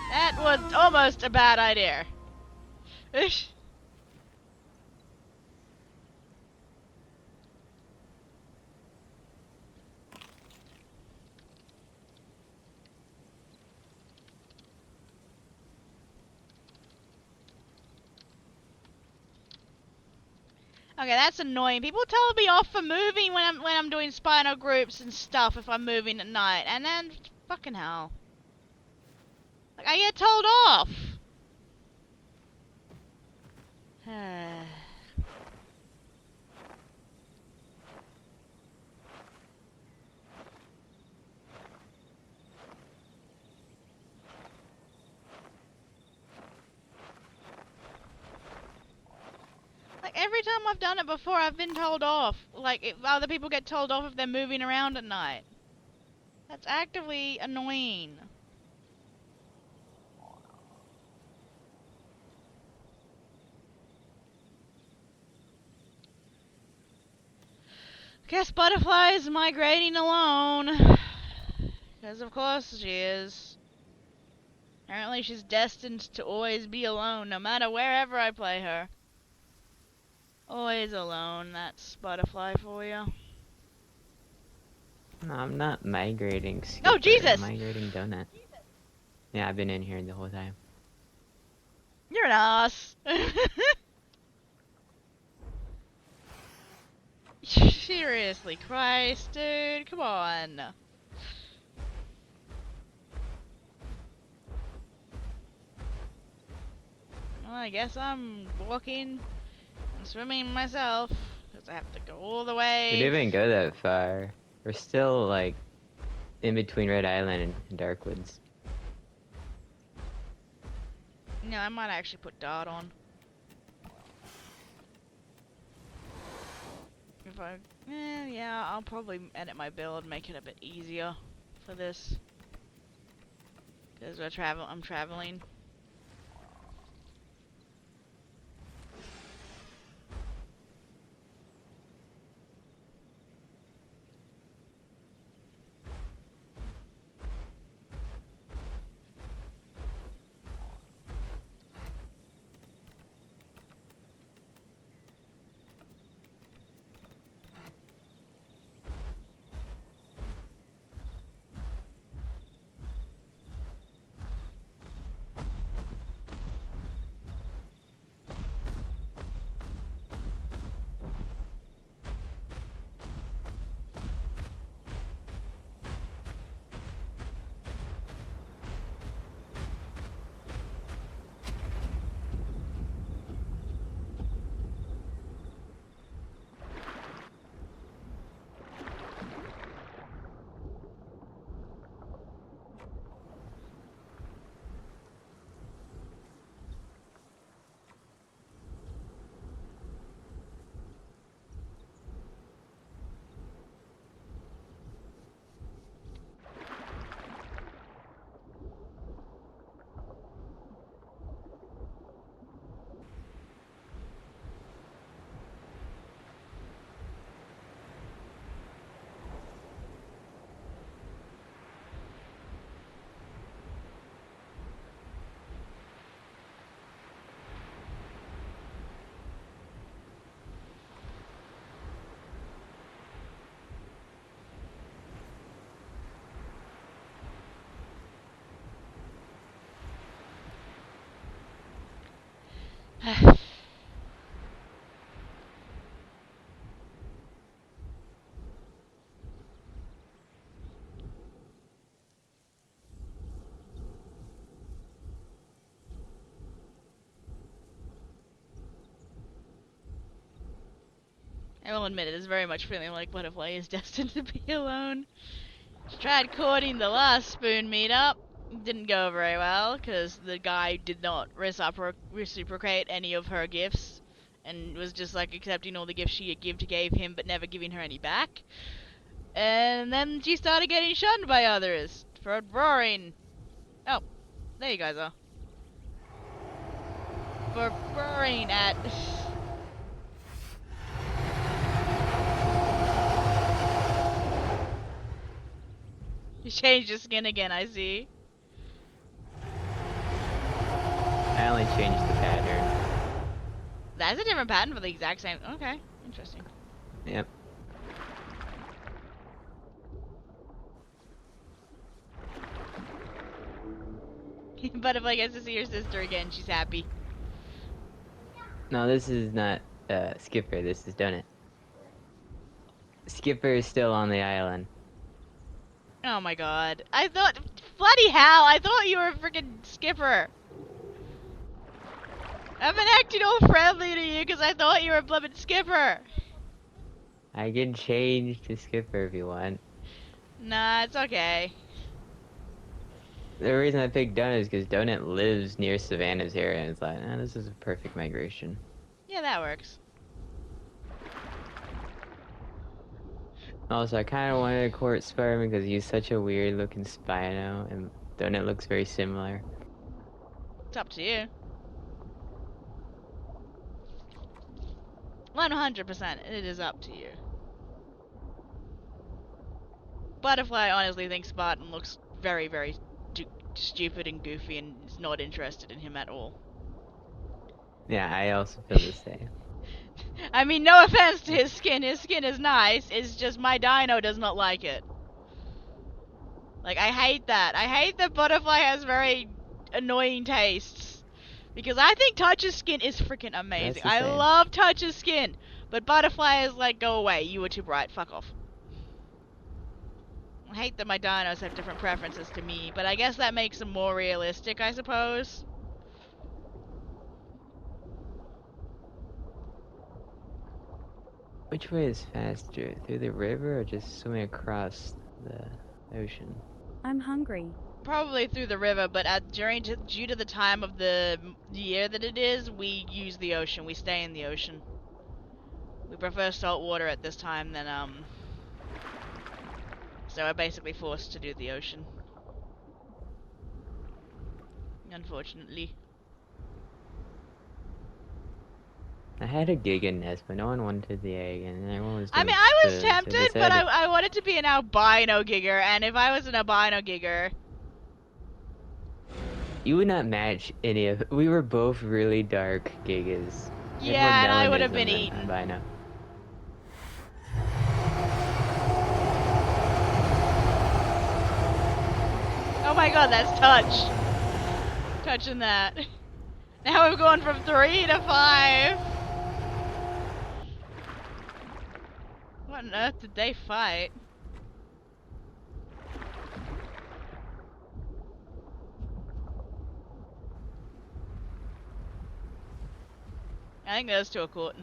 That was almost a bad idea. Ish. Okay, that's annoying. People tell me off for moving when I'm doing spinal groups and stuff if I'm moving at night, and then fucking hell, like I get told off. Like every time I've done it before, I've been told off. Like if other people get told off if they're moving around at night. That's actively annoying. Guess Butterfly is migrating alone. Because of course she is. Apparently she's destined to always be alone, no matter wherever I play her. Always alone, that's Butterfly for you. No, I'm not migrating, Oh, Skipper. I'm Jesus! migrating Donut. Yeah, I've been in here the whole time. You're an ass. Seriously, Christ, dude, come on. Well, I guess I'm walking and swimming myself, because I have to go all the We way. didn't even go that far. We're still, like, in between Red Island and Darkwoods. No, I might actually put Dart on. If I, yeah, I'll probably edit my build, make it a bit easier for this. Because I'm traveling. I will admit it is very much feeling like Butterfly is destined to be alone. She tried courting the last spoon meetup. Didn't go very well because the guy did not reciprocate any of her gifts and was just like accepting all the gifts she gave him but never giving her any back. And then she started getting shunned by others for roaring. Oh, there you guys are. For roaring at. You changed your skin again, I see. I only changed the pattern. That's a different pattern for the exact same. Okay, interesting. Yep. But if I get to see your sister again, she's happy. No, this is not Skipper. This is Donut. Skipper is still on the island. Oh my god. I thought. Bloody hell, I thought you were a freaking Skipper. I've been acting all friendly to you because I thought you were a blooming Skipper. I can change to Skipper if you want. Nah, it's okay. The reason I picked Donut is because Donut lives near Savannah's area, and it's like, this is a perfect migration. Yeah, that works. Also, I kind of wanted to court Spider-Man because he's such a weird-looking Spino, and Donut looks very similar. It's up to you. 100%, it is up to you. Butterfly honestly thinks Spartan looks very, very stupid and goofy and is not interested in him at all. Yeah, I also feel the same. I mean, no offense to his skin is nice, it's just my dino does not like it. Like, I hate that. I hate that Butterfly has very annoying tastes. Because I think Touch's skin is freaking amazing. That's the I same. love Touch's skin. But Butterfly is like, go away, you were too bright, fuck off. I hate that my dinos have different preferences to me, but I guess that makes them more realistic, I suppose. Which way is faster? Through the river or just swimming across the ocean? I'm hungry. Probably through the river, but due to the time of the year that it is, we use the ocean. We stay in the ocean. We prefer salt water at this time than so we're basically forced to do the ocean. Unfortunately. I had a Giga nest, but no one wanted the egg, and everyone was I doing mean, I was spoons, so tempted, but decided I wanted to be an albino gigger, and if I was an albino gigger... you would not match any of. We were both really dark Gigas. I had more Yeah, and I would have been melanism than eaten. albino. Oh my god, that's touch. Touching that. Now we've gone from 3 to 5. What on earth did they fight? I think those two are caught.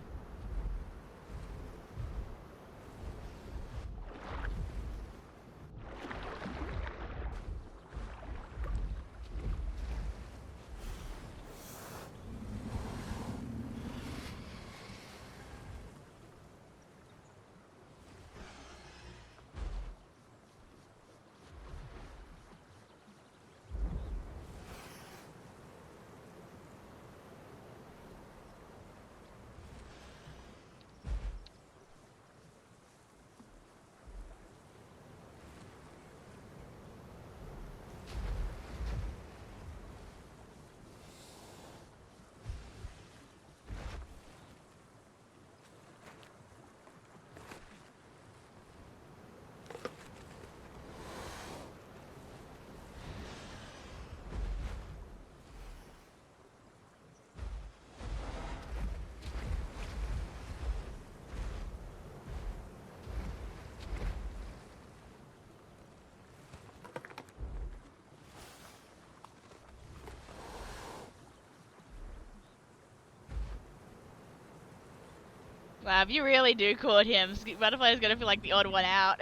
Wow, if you really do court him, Butterfly is gonna feel like the odd one out.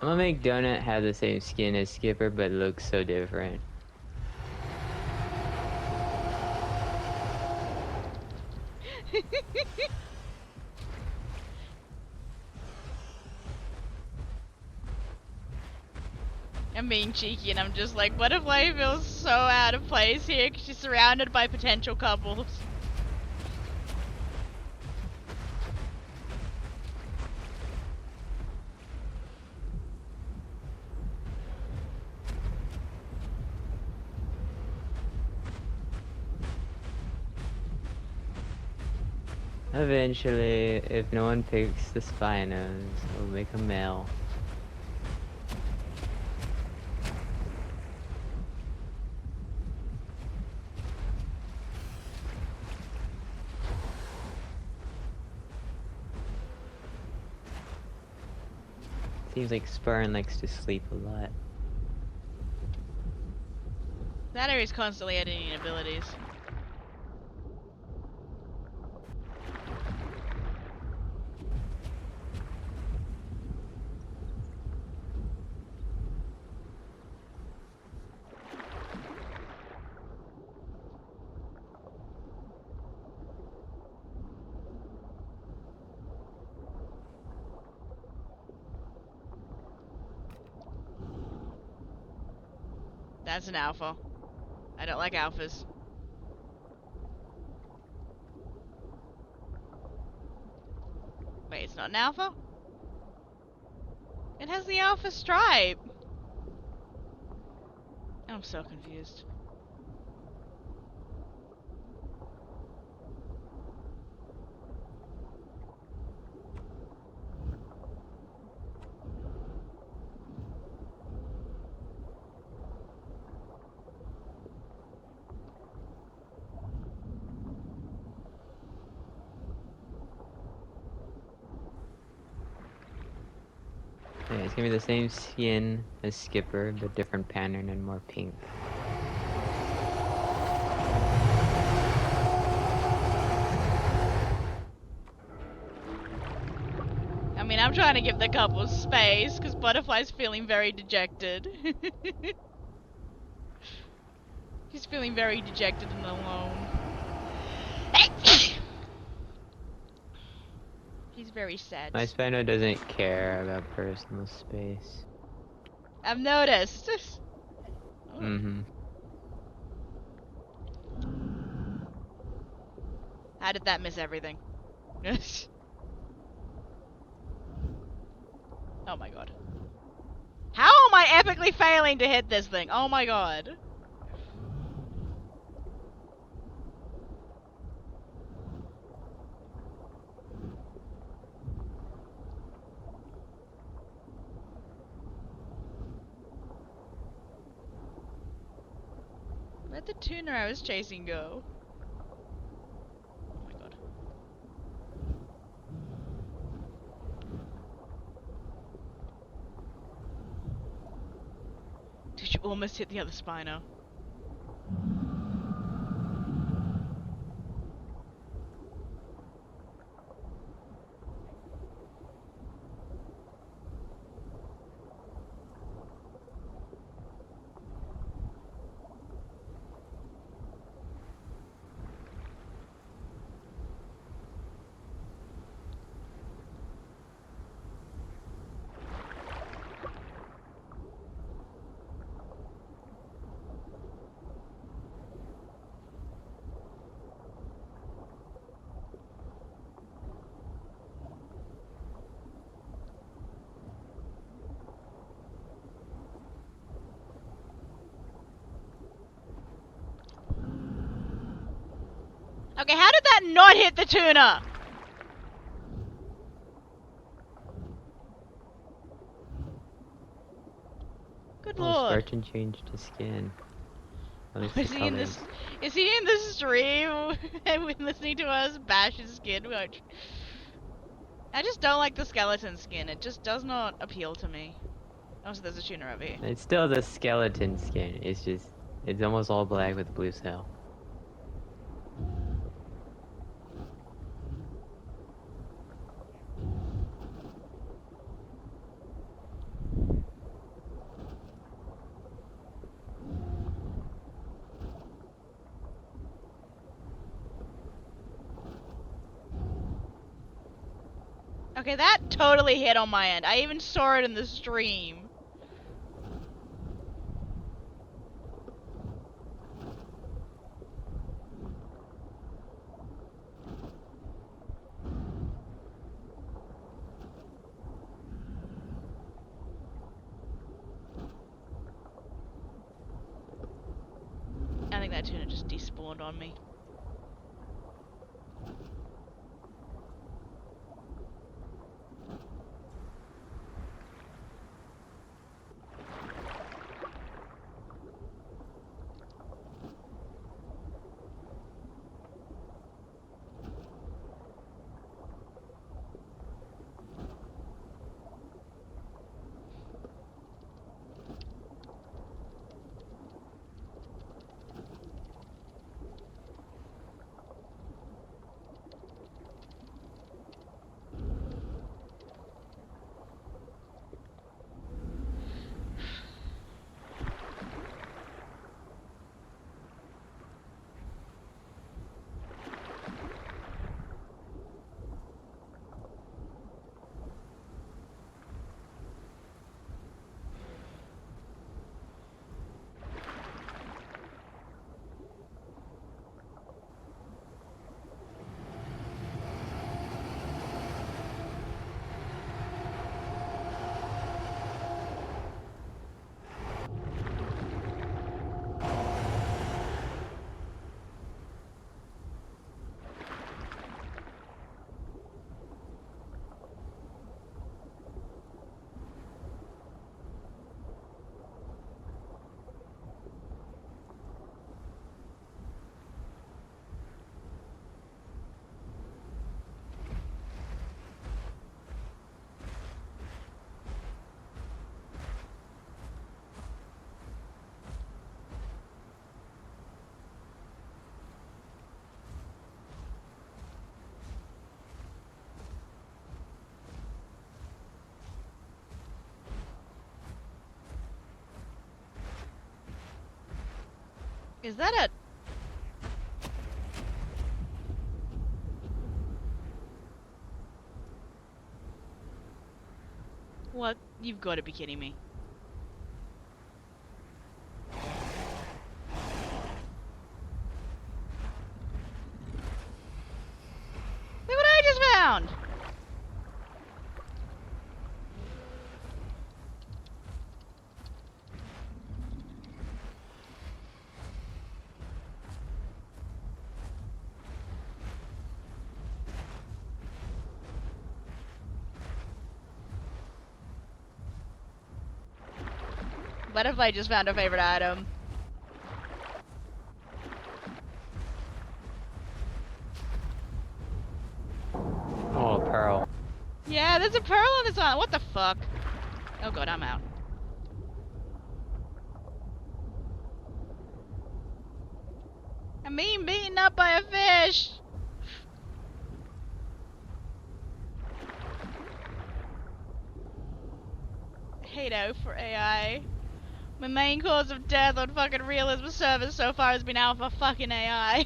I'm gonna make Donut have the same skin as Skipper, but looks so different. I'm being cheeky and I'm just like, Butterfly feels so out of place here because she's surrounded by potential couples. Eventually, if no one picks the Spinos, we'll make a male. Seems like Spartan likes to sleep a lot. That or he's constantly editing abilities. That's an alpha. I don't like alphas. Wait, it's not an alpha? It has the alpha stripe. I'm so confused. Yeah, it's gonna be the same skin as Skipper, but different pattern and more pink. I mean, I'm trying to give the couple space because Butterfly's feeling very dejected. He's feeling very dejected and alone. He's very sad. My Spino doesn't care about personal space. I've noticed. Oh. Mm-hmm. How did that miss everything? Oh my god. How am I epically failing to hit this thing? Oh my god. Where'd the tuner I was chasing go? Oh my god. Did you almost hit the other Spino? Okay, how did that not hit the tuna? Good Oh, lord. Spartan changed his skin. At least Is the he in colors. this? Is he in this stream and listening to us bash his skin? I just don't like the skeleton skin. It just does not appeal to me. Also, there's a tuner over here. It's still the skeleton skin. It's just, it's almost all black with blue sail. Okay, that totally hit on my end. I even saw it in the stream. I think that tuna just despawned on me. Is that a... What? You've got to be kidding me. Look what I just found! What if I just found a favorite item? Oh, pearl. Yeah, there's a pearl on this island. What the fuck? Oh god, I'm out. I'm being beaten up by a fish! Hate for AI. My main cause of death on fucking realism servers so far has been alpha fucking AI.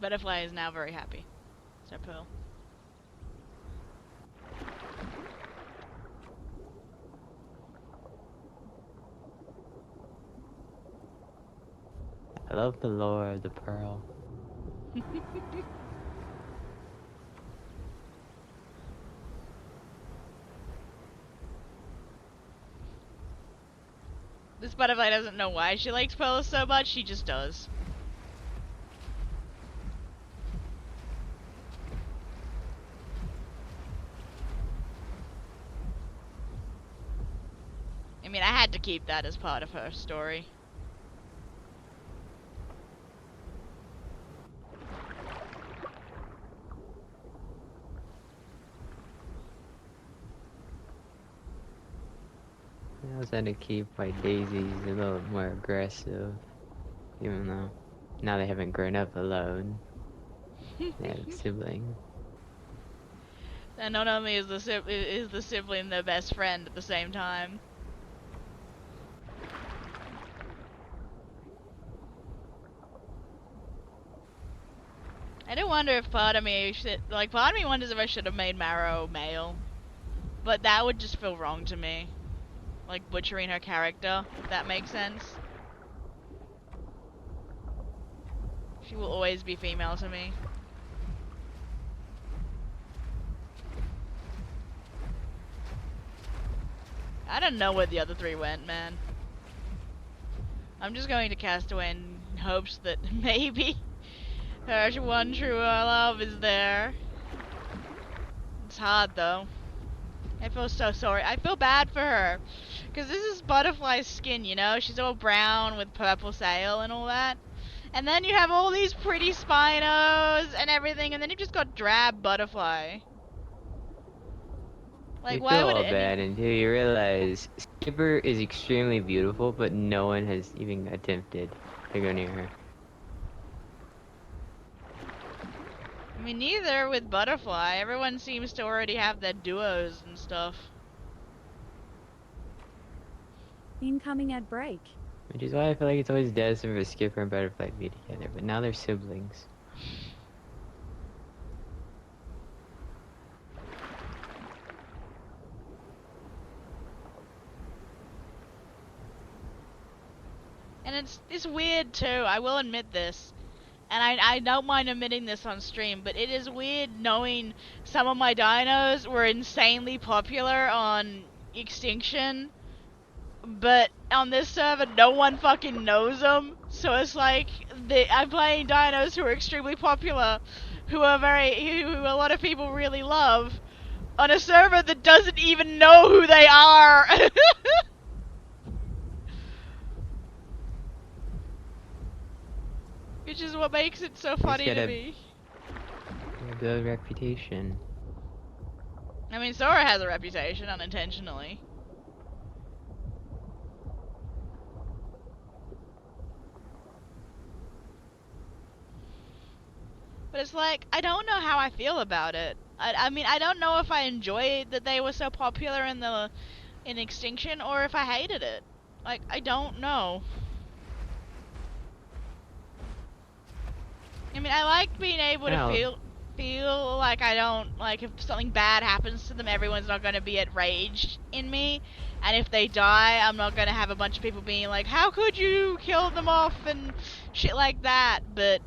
Butterfly is now very happy. So Pearl. I love the lore of the pearl. This butterfly doesn't know why she likes Pearl so much, she just does. I mean, I had to keep that as part of her story. I also had to keep my daisies a little more aggressive, even though now they haven't grown up alone. They have siblings. And not only is the sibling their best friend at the same time. I do wonder if part of me part of me wonders if I should have made Marrow male. But that would just feel wrong to me. Like butchering her character, if that makes sense. She will always be female to me. I don't know where the other three went, man. I'm just going to Castaway in hopes that maybe her one true love is there. It's hard though. I feel so sorry. I feel bad for her. Because this is Butterfly's skin, you know? She's all brown with purple sail and all that. And then you have all these pretty Spinos and everything, and then you just got drab Butterfly. Like, You why feel would all it any... bad until you realize Skipper is extremely beautiful, but no one has even attempted to go near her. I mean, neither with Butterfly. Everyone seems to already have their duos and stuff. Incoming ad break. Which is why I feel like it's always destined for Skipper and Butterfly to be together, but now they're siblings. And it's weird too, I will admit this. And I don't mind admitting this on stream, but it is weird knowing some of my dinos were insanely popular on Extinction, but on this server no one fucking knows them. So it's like I'm playing dinos who are extremely popular, who a lot of people really love, on a server that doesn't even know who they are. Which is what makes it so You just funny to gotta me. build reputation. I mean, Sora has a reputation unintentionally. But it's like, I don't know how I feel about it. I mean, I don't know if I enjoyed that they were so popular in Extinction or if I hated it. Like, I don't know. I mean, I like being able to Well, feel like I don't, like, if something bad happens to them, everyone's not gonna be enraged in me. And if they die, I'm not gonna have a bunch of people being like, how could you kill them off and shit like that. But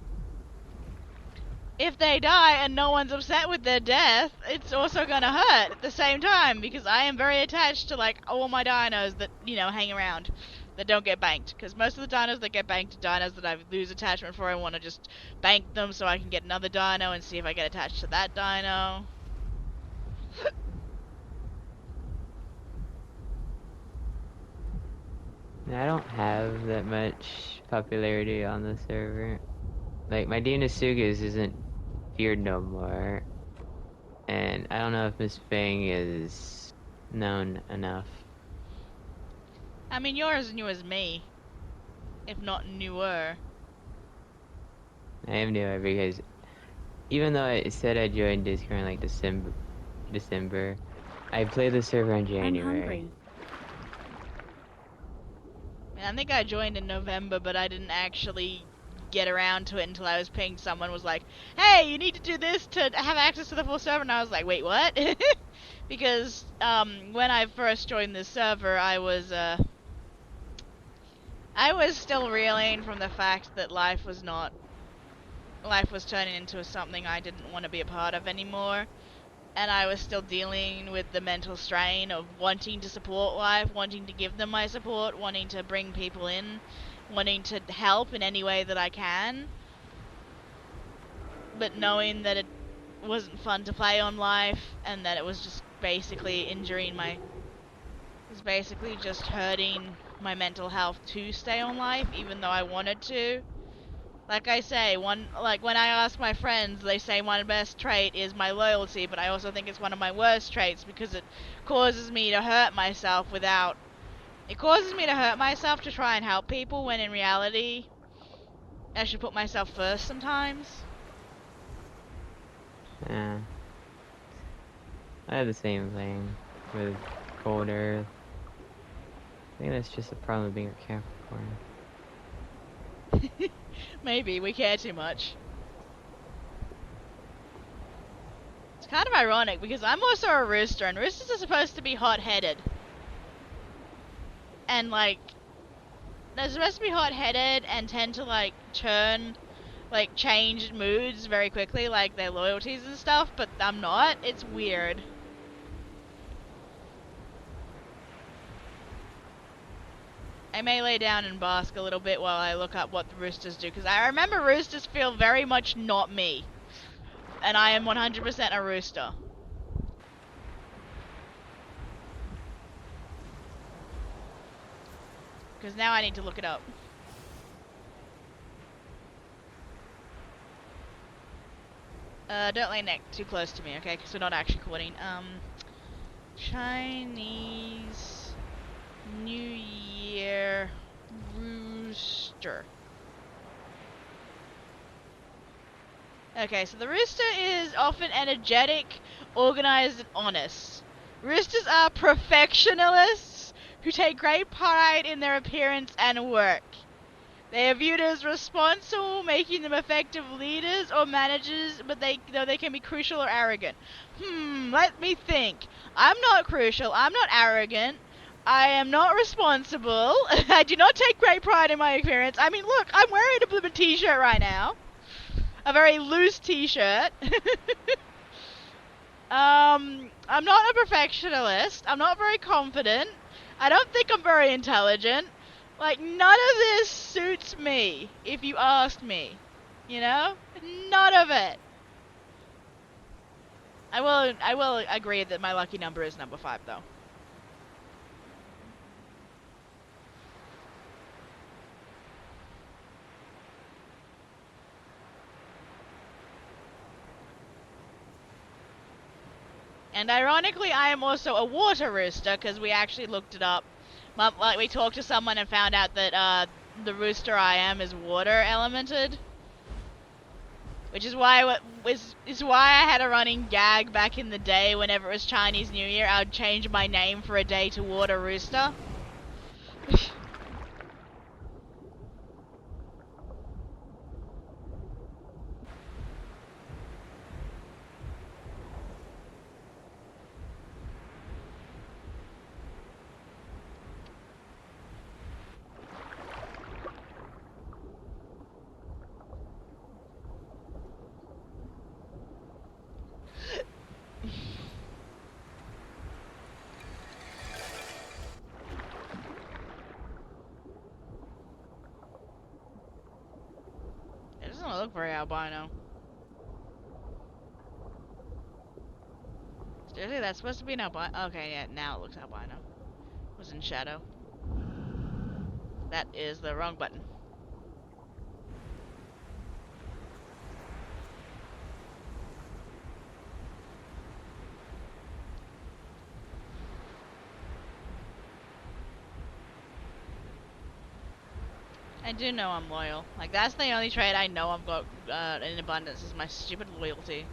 if they die and no one's upset with their death, it's also gonna hurt at the same time, because I am very attached to, like, all my dinos that, you know, hang around, that don't get banked. Because most of the dinos that get banked are dinos that I lose attachment for. I want to just bank them so I can get another dino and see if I get attached to that dino. I don't have that much popularity on the server. Like, my Deinosuchus isn't feared no more. And I don't know if Miss Fang is known enough. I mean, you're as new as me, if not newer. I am newer because even though I said I joined Discord in like December, I played the server in I'm January. hungry. I mean, I think I joined in November, but I didn't actually get around to it until I was pinged. Someone was like, "Hey, you need to do this to have access to the full server," and I was like, "Wait, what?" Because when I first joined this server, I was still reeling from the fact that life was turning into something I didn't want to be a part of anymore. And I was still dealing with the mental strain of wanting to support life, wanting to give them my support, wanting to bring people in, wanting to help in any way that I can. But knowing that it wasn't fun to play on life and that it was just basically basically just hurting my mental health to stay on life, even though I wanted to. Like I say, when I ask my friends, they say my best trait is my loyalty, but I also think it's one of my worst traits because it causes me to hurt myself to try and help people when in reality I should put myself first sometimes. Yeah. I have the same thing with Cold Earth. I think that's just a problem of being a Capricorn. Maybe we care too much. It's kind of ironic because I'm also a rooster, and roosters are supposed to be hot-headed. And like, they're supposed to be hot-headed and tend to change moods very quickly, like their loyalties and stuff, but I'm not. It's weird. I may lay down and bask a little bit while I look up what the roosters do, because I remember roosters feel very much not me. And I am 100% a rooster. Because now I need to look it up. Don't lay neck too close to me, okay? Because we're not actually recording. Chinese New Year rooster. Okay, so the rooster is often energetic, organized, and honest. Roosters are perfectionists who take great pride in their appearance and work. They are viewed as responsible, making them effective leaders or managers, but though they can be crucial or arrogant. Let me think. I'm not crucial. I'm not arrogant. I am not responsible. I do not take great pride in my appearance. I mean, look, I'm wearing a blue t-shirt right now. A very loose t-shirt. I'm not a perfectionist. I'm not very confident. I don't think I'm very intelligent. Like, none of this suits me, if you asked me. You know? None of it. I will agree that my lucky number is number 5, though. And ironically, I am also a water rooster, because we actually looked it up. Like, we talked to someone and found out that, the rooster I am is water elemented. Which is why I had a running gag back in the day. Whenever it was Chinese New Year, I would change my name for a day to Water Rooster. It doesn't look very albino. Seriously, that's supposed to be an albino. Okay, yeah, now it looks albino. It was in shadow. That is the wrong button. I do know I'm loyal. Like, that's the only trait I know I've got in abundance is my stupid loyalty.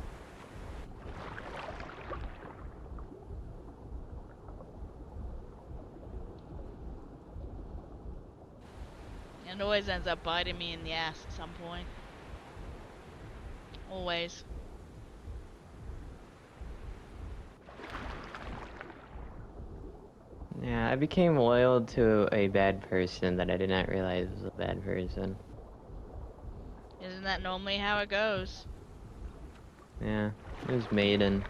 And it always ends up biting me in the ass at some point. Always. Yeah, I became loyal to a bad person that I did not realize was a bad person. Isn't that normally how it goes? Yeah, it was Maiden.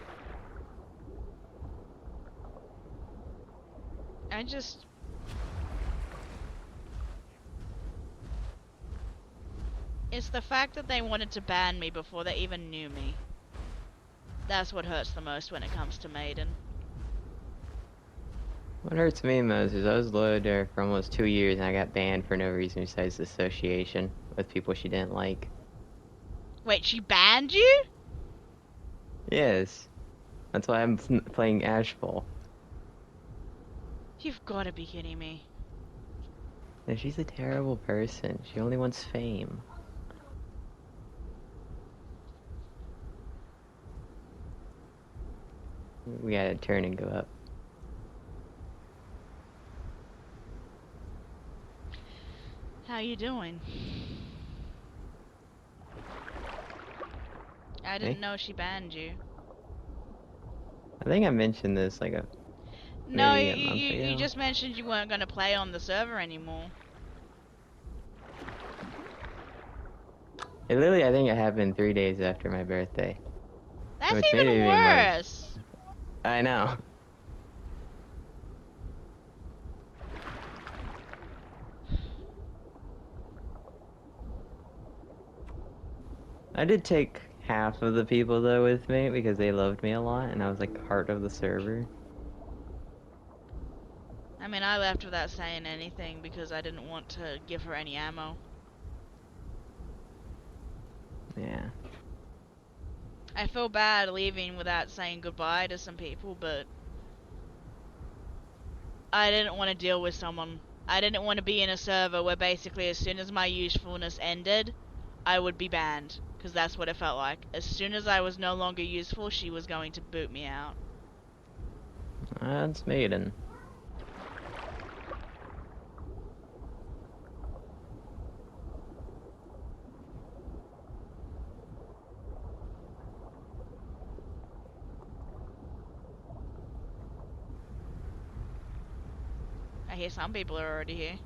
I just... It's the fact that they wanted to ban me before they even knew me. That's what hurts the most when it comes to Maiden. What hurts me most is I was loyal to her for almost 2 years and I got banned for no reason besides association with people she didn't like. Wait, she banned you? Yes, that's why I'm playing Ashfall. You've gotta be kidding me. And she's a terrible person. She only wants fame. We gotta turn and go up. How you doing? I Hey, didn't know she banned you. I think I mentioned this like No, maybe you, a month you, you ago. just mentioned you weren't gonna play on the server anymore. It literally, I think it happened 3 days after my birthday, That's which made it even even worse. worse! I know. I did take half of the people though with me because they loved me a lot and I was like heart of the server. I mean, I left without saying anything because I didn't want to give her any ammo. Yeah. I feel bad leaving without saying goodbye to some people, but I didn't want to deal with someone. I didn't want to be in a server where basically as soon as my usefulness ended, I would be banned. Because that's what it felt like. As soon as I was no longer useful, she was going to boot me out. That's Maiden. I hear some people are already here.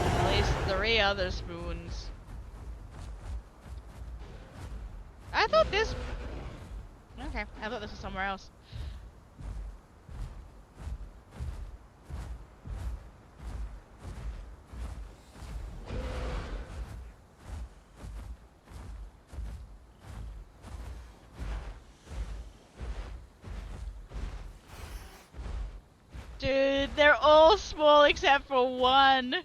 At least 3 other spoons. I thought this... Okay, I thought this was somewhere else. Dude, they're all small except for one.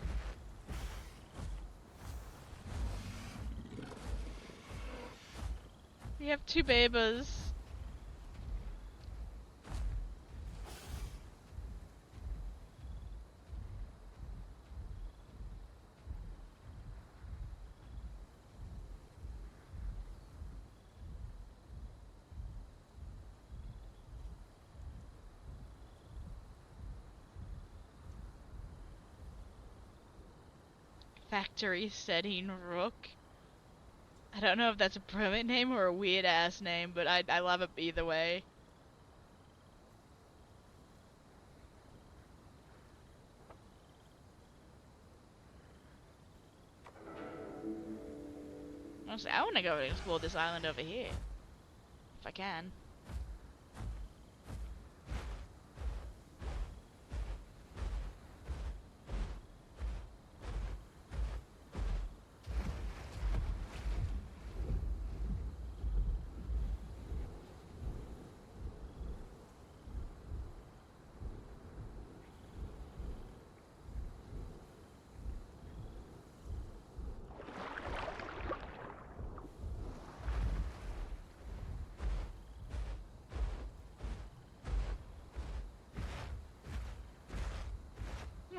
We have 2 babies. Factory setting rook. I don't know if that's a permit name or a weird ass name, but I love it either way. Honestly, I want to go and explore this island over here. If I can.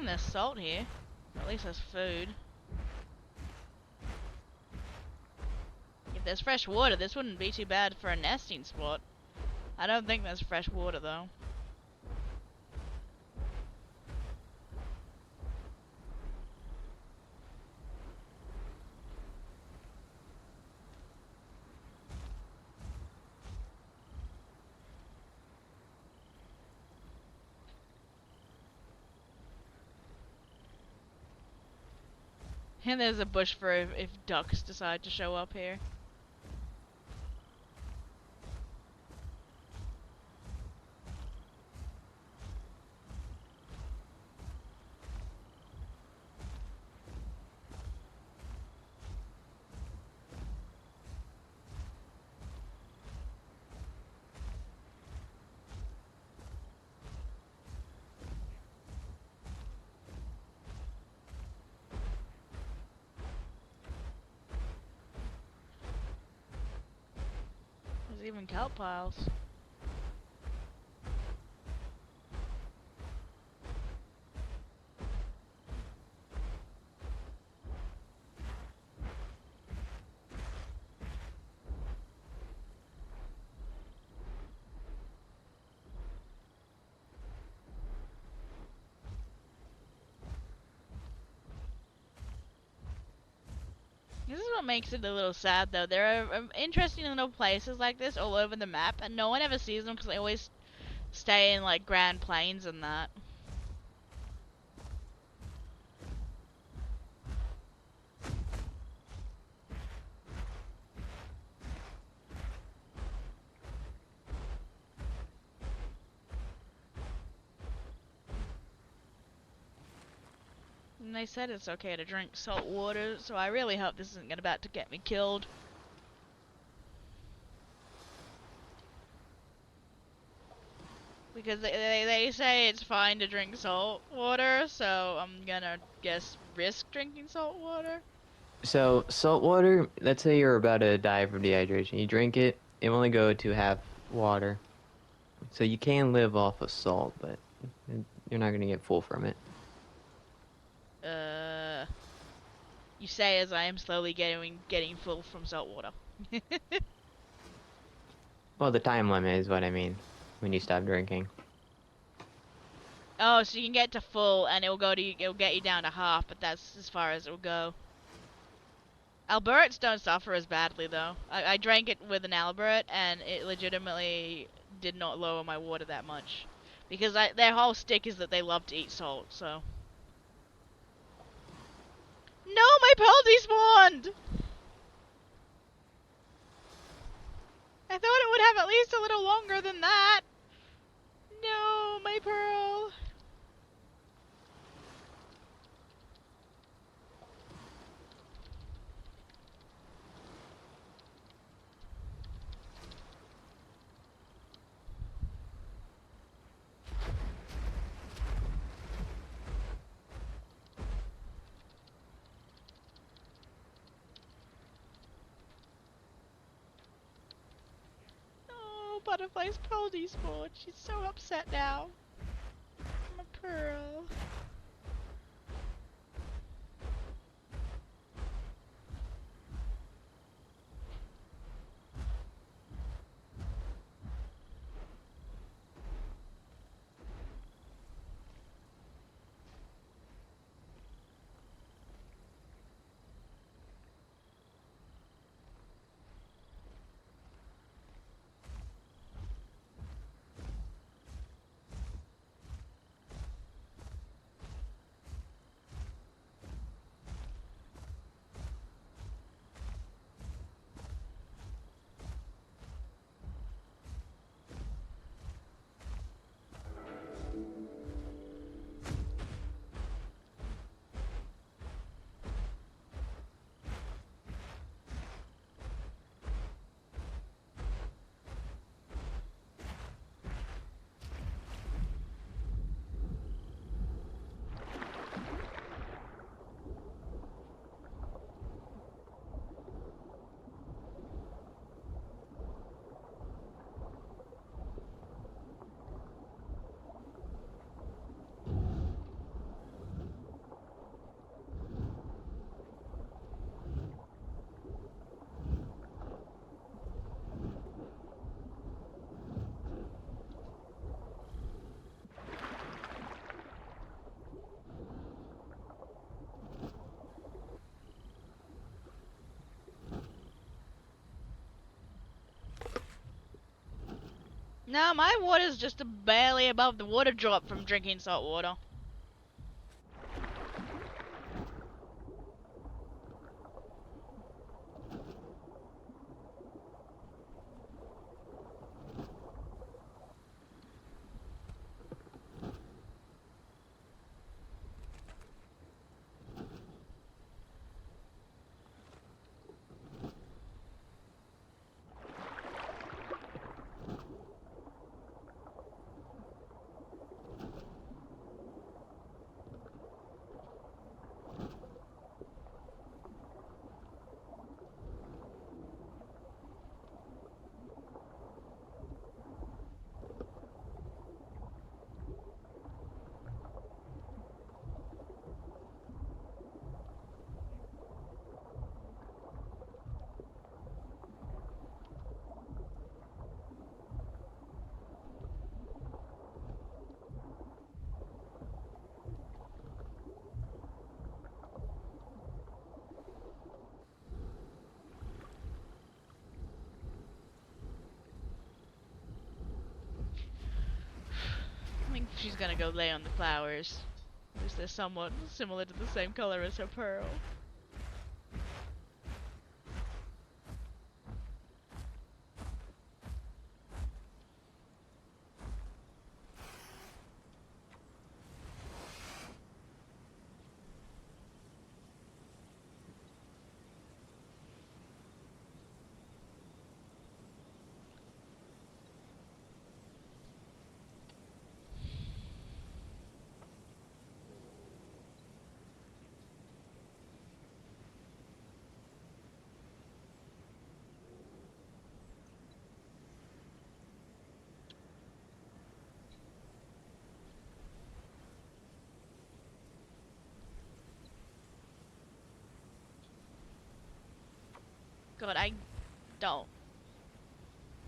There's salt here. Or at least there's food. If there's fresh water, this wouldn't be too bad for a nesting spot. I don't think that's fresh water though. And there's a bush for if ducks decide to show up here. There's even kelp piles. This is what makes it a little sad, though. There are interesting little places like this all over the map, and no one ever sees them because they always stay in like Grand Plains and that. And they said it's okay to drink salt water, so I really hope this isn't about to get me killed. Because they say it's fine to drink salt water, so I'm gonna guess risk drinking salt water. So, salt water, let's say you're about to die from dehydration. You drink it, it will only go to half water. So you can live off of salt, but you're not going to get full from it. Uh, you say as I am slowly getting full from salt water. Well, the time limit is what I mean when you stop drinking. Oh, so you can get to full and it'll get you down to half, but that's as far as it'll go. Alberts don't suffer as badly though. I drank it with an Albert and it legitimately did not lower my water that much. Because their whole stick is that they love to eat salt, so. No, my pearl despawned! I thought it would have at least a little longer than that. No, my pearl. Oh, Butterfly's pearl despawned. She's so upset now. My pearl. No, my water's just barely above the water drop from drinking salt water. I think she's gonna go lay on the flowers. Because they're somewhat similar to the same color as her pearl. God, don't.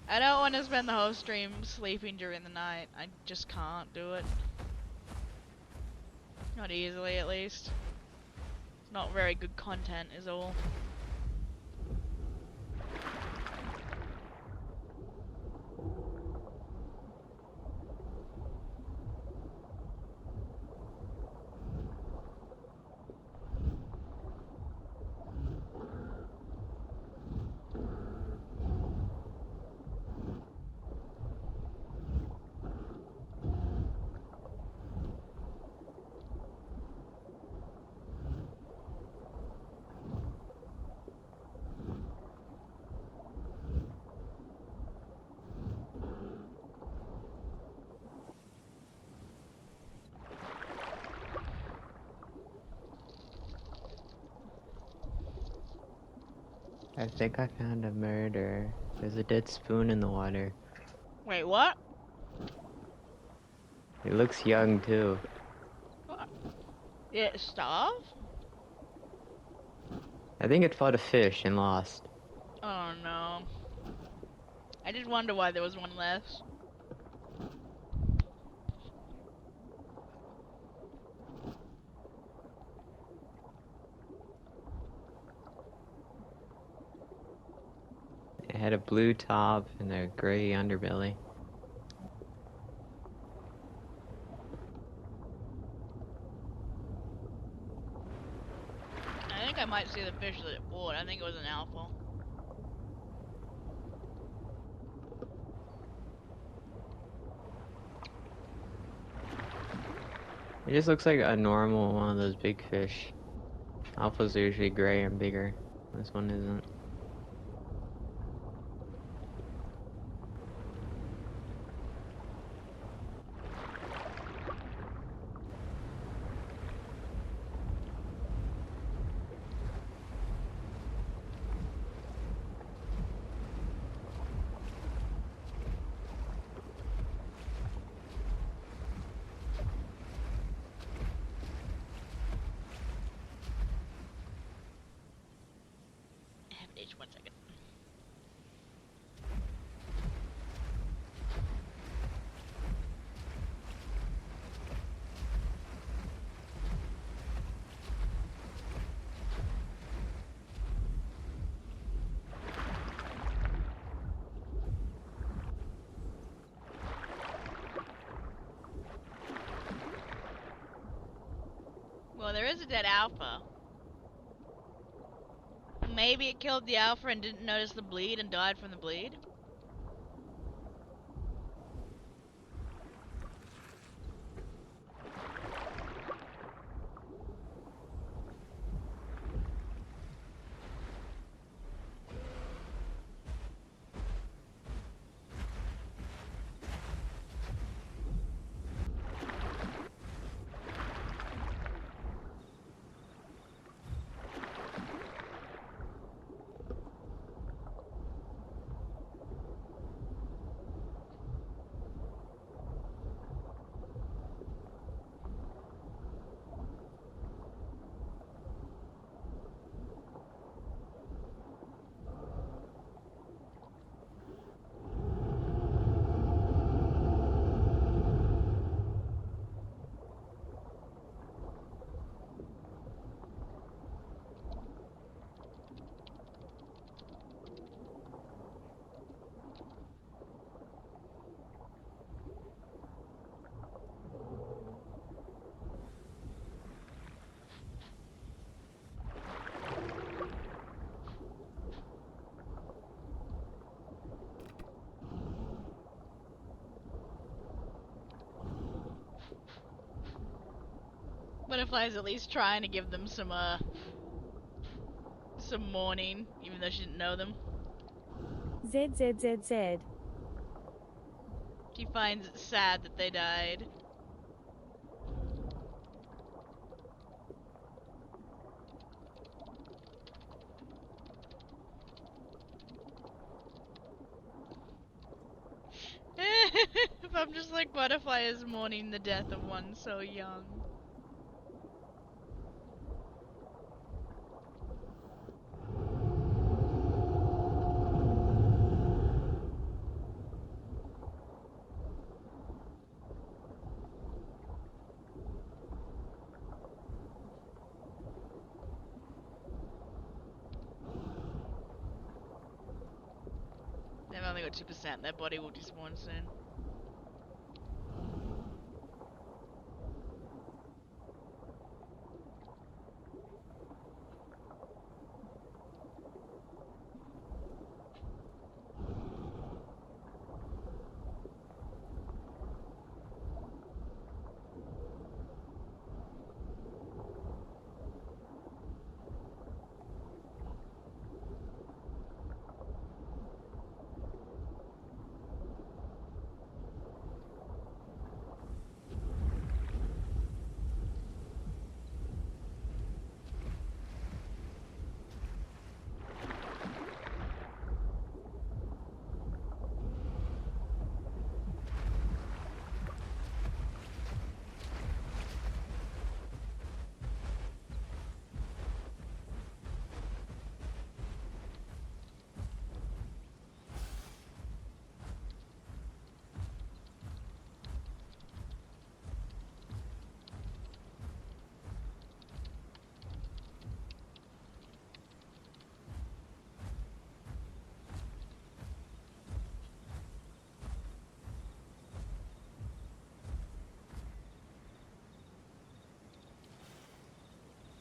I don't want to spend the whole stream sleeping during the night. I just can't do it. Not easily, at least. It's not very good content, is all. I think I found a murder. There's a dead spoon in the water. Wait, what? It looks young too. What? Did it starve? I think it fought a fish and lost. Oh no. I did wonder why there was one less. It had a blue top and a gray underbelly. I think I might see the fish that it fought. I think it was an alpha. It just looks like a normal one of those big fish. Alphas are usually gray and bigger. This one isn't. Where's the dead alpha? Maybe it killed the alpha and didn't notice the bleed and died from the bleed? Butterfly's at least trying to give them some mourning, even though she didn't know them. ZZZZ. She finds it sad that they died. If I'm just like Butterfly is mourning the death of one so young. They've only got 2%, their body will despawn soon.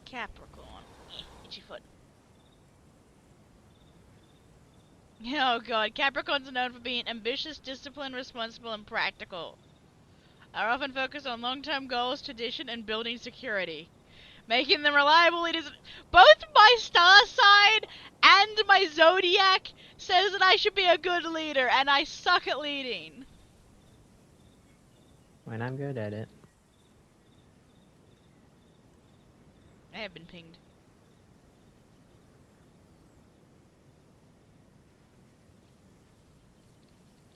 Capricorn. Itchy foot. Oh god, Capricorns are known for being ambitious, disciplined, responsible, and practical. Are often focused on long-term goals, tradition, and building security. Making them reliable leaders. Both my star sign and my zodiac says that I should be a good leader, and I suck at leading. When I'm good at it. I have been pinged.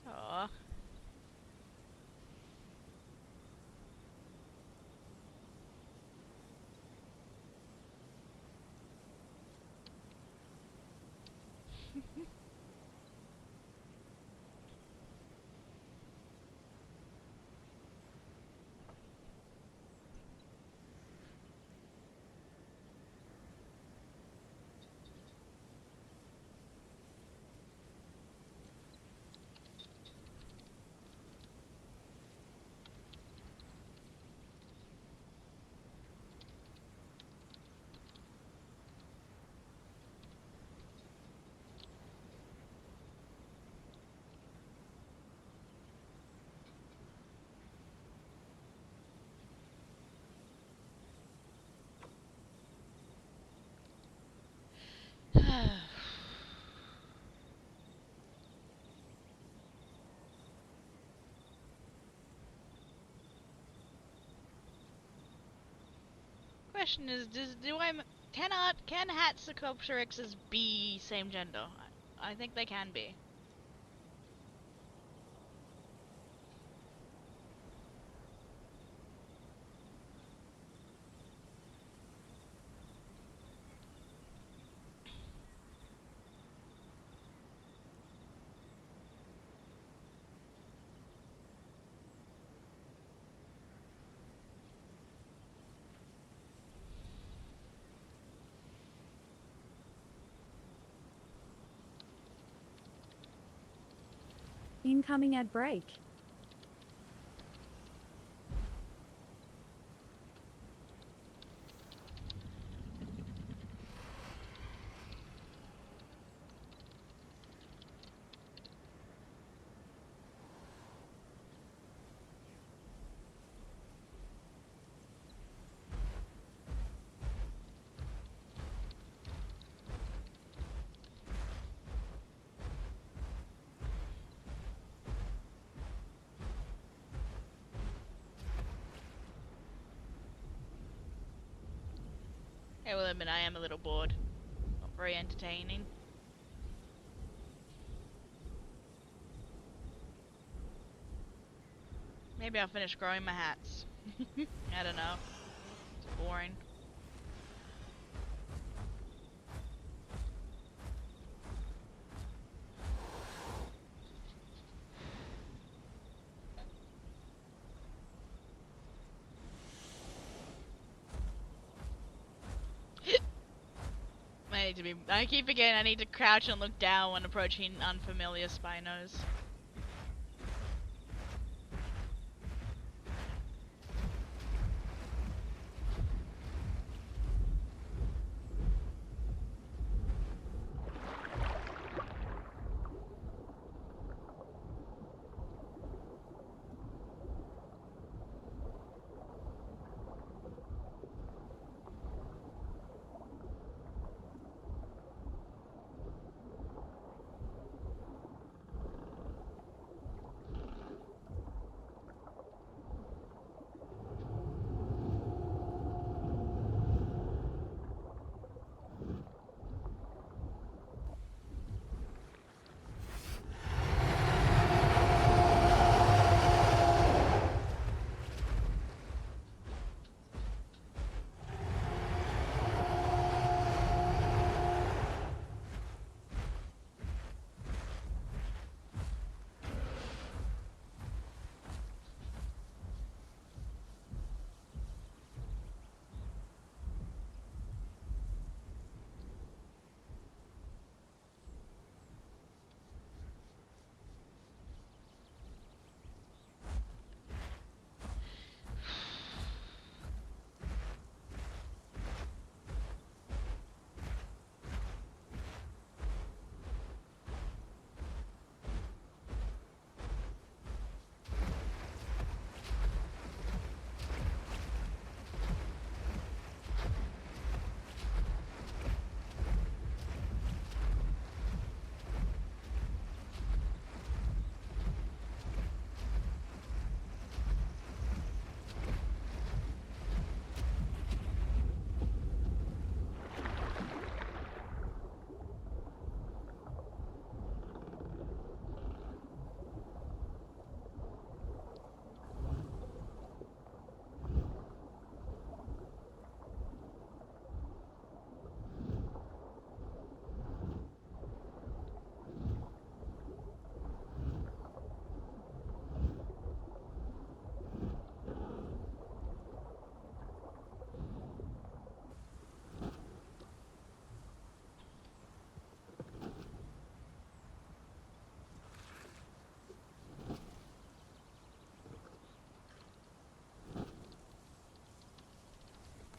Aww. Question is, can Hatsukopteryxes be same gender? I think they can be. Incoming ad break. I will admit I am a little bored. Not very entertaining. Maybe I'll finish growing my hats. I don't know. It's boring. I keep forgetting I need to crouch and look down when approaching unfamiliar Spinos.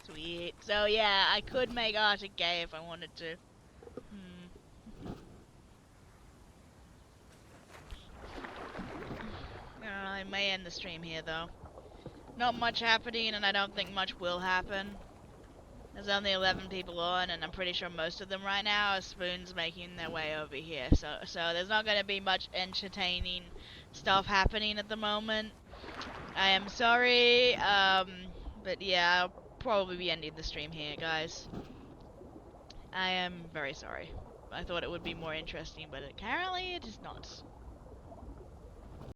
Sweet. So yeah, I could make Arctic gay if I wanted to. Hmm. I may end the stream here though. Not much happening, and I don't think much will happen. There's only 11 people on, and I'm pretty sure most of them right now are spoons making their way over here. So there's not going to be much entertaining stuff happening at the moment. I am sorry, but yeah, I'll probably be ending the stream here, guys. I am very sorry. I thought it would be more interesting, but apparently it is not.